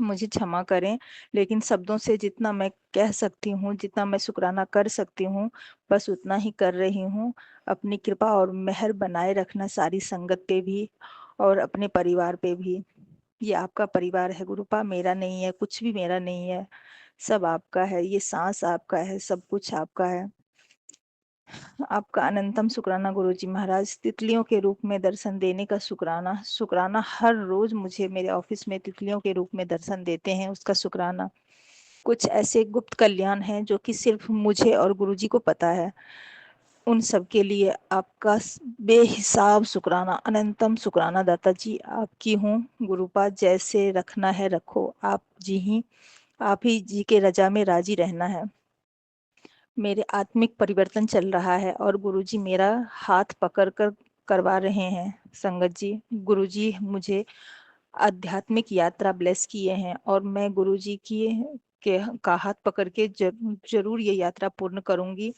मुझे क्षमा करें, लेकिन शब्दों से जितना मैं कह सकती हूँ, जितना मैं शुक्राना कर सकती हूँ, बस उतना ही कर रही हूँ। अपनी कृपा और मेहर बनाए रखना सारी संगत पे भी और अपने परिवार पे भी। ये आपका परिवार है गुरुपा, मेरा नहीं है, कुछ भी मेरा नहीं है, सब आपका है, ये सांस आपका है, सब कुछ आपका है। आपका अनंतम शुक्राना गुरुजी महाराज, तितलियों के रूप में दर्शन देने का शुक्राना, शुक्राना हर रोज मुझे मेरे ऑफिस में तितलियों के रूप में दर्शन देते हैं, उसका शुक्राना। कुछ ऐसे गुप्त कल्याण हैं जो कि सिर्फ मुझे और गुरुजी को पता है, उन सब के लिए आपका बेहिसाब शुक्राना, अनंतम शुक्राना दाता जी, आपकी हूँ गुरुपा, जैसे रखना है रखो, आप ही जी के रजा में राजी रहना है। मेरे आत्मिक परिवर्तन चल रहा है और गुरुजी मेरा हाथ पकड़ कर करवा रहे हैं। संगत जी, गुरुजी मुझे आध्यात्मिक यात्रा ब्लेस किए हैं और मैं गुरुजी का हाथ पकड़ के जरूर ये यात्रा पूर्ण करूंगी।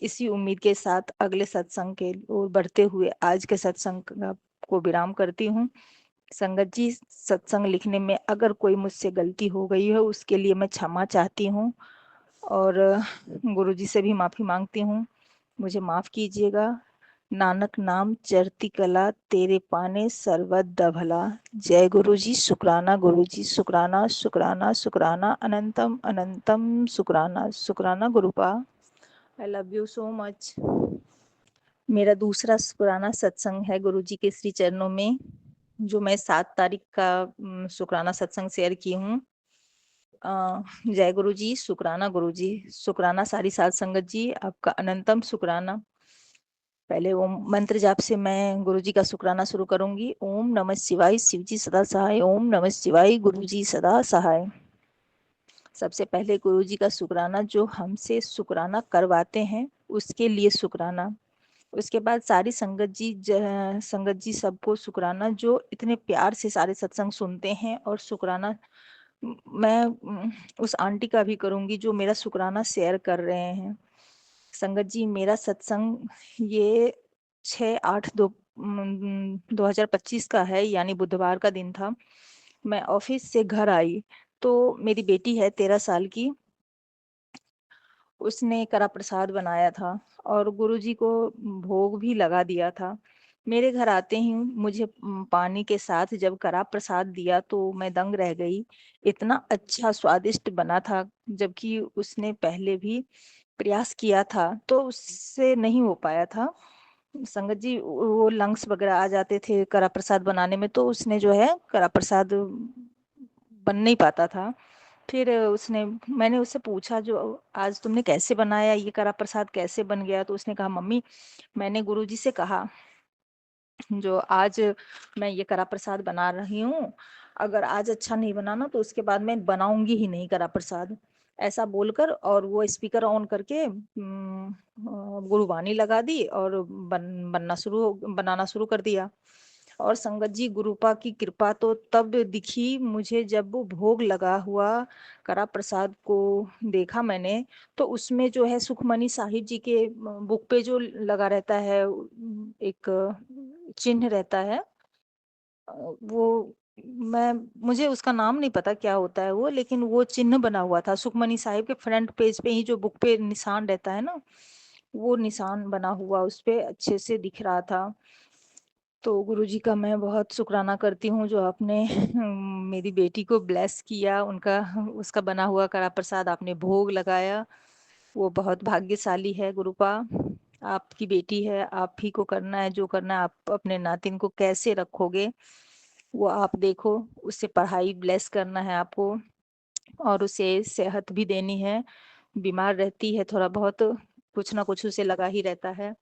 इसी उम्मीद के साथ अगले सत्संग के ओर बढ़ते हुए आज के सत्संग को विराम करती हूँ। संगत जी, सत्संग लिखने में अगर कोई मुझसे गलती हो गई है उसके लिए मैं क्षमा चाहती हूँ और गुरुजी से भी माफ़ी मांगती हूँ, मुझे माफ़ कीजिएगा। नानक नाम चरती कला, तेरे पाने सर्वदा भला। जय गुरुजी, शुक्राना गुरुजी, शुक्राना शुक्राना शुक्राना, अनंतम अनंतम शुक्राना, शुक्राना Gurupa. I love you so much. मेरा दूसरा शुक्राना सत्संग है गुरुजी के श्री चरणों में, जो मैं 7 तारीख का शुक्राना सत्संग शेयर की हूँ। जय गुरु जी, शुक्राना गुरु जी, शुक्राना सारी साध संगत जी, आपका अनंतम शुक्राना। पहले ओम मंत्र जाप से मैं गुरु जी का शुक्राना शुरू करूंगी। ओम नमः शिवाय, शिव जी सदा सहाय, ओम नमः शिवाय, गुरु जी सदा सहाय। सबसे पहले गुरु जी का शुक्राना, जो हमसे शुक्राना करवाते हैं उसके लिए शुक्राना। उसके बाद सारी संगत जी सबको शुक्राना, जो इतने प्यार से सारे सत्संग सुनते हैं, और शुक्राना मैं उस आंटी का भी करूंगी जो मेरा शुक्राना शेयर कर रहे हैं। संगत जी, मेरा सत्संग ये 6/8/2025 का है, यानी बुधवार का दिन था। मैं ऑफिस से घर आई तो मेरी बेटी है 13 साल की, उसने कड़ा प्रसाद बनाया था और गुरुजी को भोग भी लगा दिया था। मेरे घर आते ही मुझे पानी के साथ जब कड़ा प्रसाद दिया तो मैं दंग रह गई। इतना अच्छा स्वादिष्ट बना था, जबकि उसने पहले भी प्रयास किया था तो उससे नहीं हो पाया था। संगत जी, वो लंग्स वगैरह आ जाते थे कड़ा प्रसाद बनाने में, तो उसने जो है कड़ा प्रसाद बन नहीं पाता था। फिर मैंने उससे पूछा, जो आज तुमने कैसे बनाया, ये कड़ा प्रसाद कैसे बन गया? तो उसने कहा, मम्मी मैंने गुरुजी से कहा जो आज मैं ये कड़ा प्रसाद बना रही हूँ, अगर आज अच्छा नहीं बना ना तो उसके बाद मैं बनाऊंगी ही नहीं कड़ा प्रसाद, ऐसा बोलकर, और वो स्पीकर ऑन करके गुरुवाणी लगा दी और बनाना शुरू कर दिया। और संगत जी, गुरुपा की कृपा तो तब दिखी मुझे जब वो भोग लगा हुआ कड़ा प्रसाद को देखा मैंने, तो उसमें जो है सुखमनी साहिब जी के बुक पे जो लगा रहता है, एक चिन्ह रहता है, वो मुझे उसका नाम नहीं पता क्या होता है वो, लेकिन वो चिन्ह बना हुआ था सुखमनी साहिब के फ्रंट पेज पे ही, जो बुक पे निशान रहता है ना, वो निशान बना हुआ उस पे अच्छे से दिख रहा था। तो गुरुजी का मैं बहुत शुक्राना करती हूँ, जो आपने मेरी बेटी को ब्लेस किया, उसका बना हुआ कड़ा प्रसाद आपने भोग लगाया, वो बहुत भाग्यशाली है गुरुपा। आपकी बेटी है, आप ही को करना है जो करना है, आप अपने नातिन को कैसे रखोगे वो आप देखो, उससे पढ़ाई ब्लेस करना है आपको, और उसे सेहत भी देनी है, बीमार रहती है थोड़ा बहुत, कुछ ना कुछ उसे लगा ही रहता है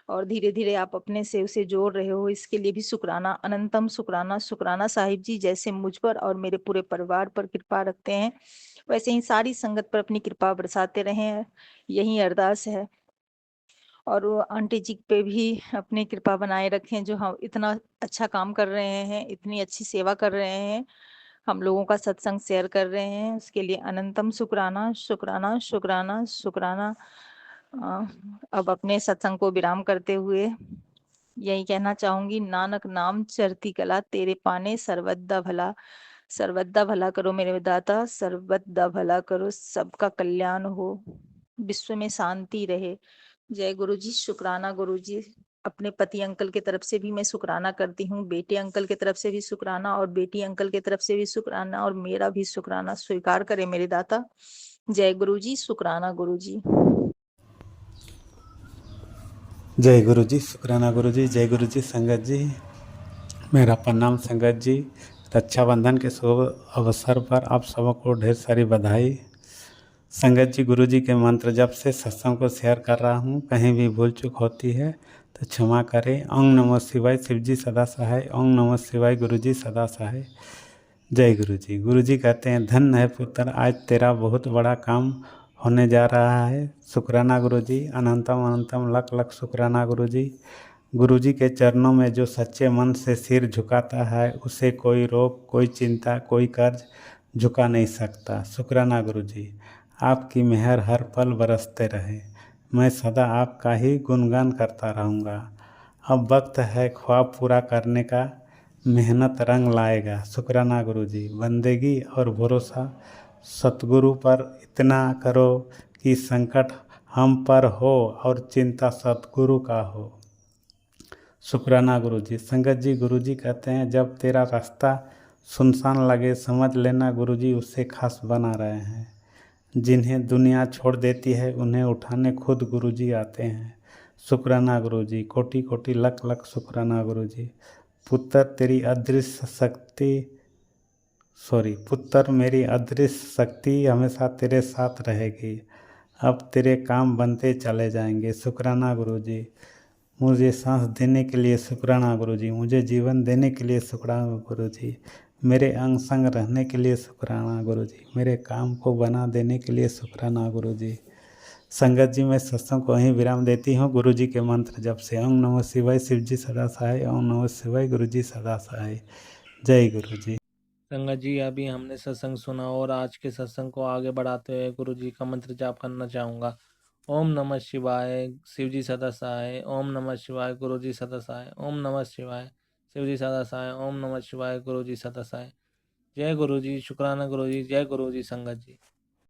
और धीरे-धीरे आप अपने से उसे जोड़ रहे हो, इसके लिए भी शुक्राना, अनंतम शुक्राना। शुक्राना साहिब जी, जैसे मुझ पर और मेरे पूरे परिवार पर कृपा रखते हैं, वैसे ही सारी संगत पर अपनी कृपा बरसाते रहें, यही अरदास है। और वो आंटी जी पे भी अपनी कृपा बनाए रखें, जो हम इतना अच्छा काम कर रहे हैं, इतनी अच्छी सेवा कर रहे हैं, हम लोगों का सत्संग शेयर कर रहे हैं, उसके लिए अनंतम शुक्राना, शुक्राना, शुक्राना, शुक्राना। अ, अब अपने सत्संग को विराम करते हुए यही कहना चाहूँगी, नानक नाम चढ़ती कला, तेरे पाने सर्वदा भला। सर्वदा भला करो मेरे दाता, सर्वदा भला करो, सबका कल्याण हो, विश्व में शांति रहे। जय गुरु जी, शुक्राना गुरु जी। अपने पति अंकल की तरफ से भी मैं शुक्राना करती हूँ, बेटे अंकल की तरफ से भी शुक्राना और बेटी अंकल की तरफ से भी शुक्राना और मेरा भी शुक्राना स्वीकार करे मेरे दाता। जय गुरु जी, शुक्राना गुरु जी। जय गुरु जी, शुक्राना गुरु जी। जय गुरु जी, संगत जी मेरा प्रणाम। संगत जी, रक्षाबंधन के शुभ अवसर पर आप सबको ढेर सारी बधाई। संगत जी, गुरु जी के मंत्र जब से सत्संग को शेयर कर रहा हूँ, कहीं भी भूल चूक होती है तो क्षमा करें। ओम नमः शिवाय, शिव जी सदा सहाय। ओम नमः शिवाय, गुरु जी सदा सहाय। जय गुरु जी। गुरु जी कहते हैं, धन्य है पुत्र, आज तेरा बहुत बड़ा काम होने जा रहा है। शुक्राना गुरु जी, अनंतम अनंतम लख लख शुक्राना गुरु जी। गुरु जी के चरणों में जो सच्चे मन से सिर झुकाता है, उसे कोई रोग, कोई चिंता, कोई कर्ज झुका नहीं सकता। शुक्राना गुरु जी, आपकी मेहर हर पल बरसते रहे। मैं सदा आपका ही गुणगान करता रहूँगा। अब वक्त है ख्वाब पूरा करने का, मेहनत रंग लाएगा। शुक्राना गुरु जी। बंदगी और भरोसा सतगुरु पर इतना करो कि संकट हम पर हो और चिंता सतगुरु का हो। शुक्राना गुरु जी। संगत जी, गुरु जी कहते हैं, जब तेरा रास्ता सुनसान लगे, समझ लेना गुरु जी उससे खास बना रहे हैं। जिन्हें दुनिया छोड़ देती है, उन्हें उठाने खुद गुरु जी आते हैं। शुक्राना गुरु जी, कोटि कोटि लख लख शुक्राना गुरु जी। पुत्र तेरी अदृश्य शक्ति पुत्र मेरी अदृश्य शक्ति हमेशा तेरे साथ रहेगी। अब तेरे काम बनते चले जाएंगे। शुक्राना गुरु जी। मुझे सांस देने के लिए शुक्राना गुरु जी। मुझे जीवन देने के लिए शुक्राना गुरु जी। मेरे अंग संग रहने के लिए शुक्राना गुरु जी। मेरे काम को बना देने के लिए शुक्राना गुरु जी। संगत जी, मैं सत्संग को ही विराम देती हूँ गुरु जी के मंत्र जप से। ओम नमः शिवाय, शिव जी सदा सहाय। ओम नमः शिवाय, गुरु जी सदा सहाय। जय गुरु जी। संगत जी, अभी हमने सत्संग सुना और आज के सत्संग को आगे बढ़ाते हुए गुरु जी का मंत्र जाप करना चाहूँगा। ओम नमः शिवाय, शिव जी सदा सहाय। ओम नमः शिवाय, गुरु जी सदा सहाय। ओम नमः शिवाय, शिव जी सदा सहाय। ओम नमः शिवाय, गुरु जी सदा सहाय। जय गुरु जी, शुक्राना गुरु जी। जय गुरु जी, संगत जी।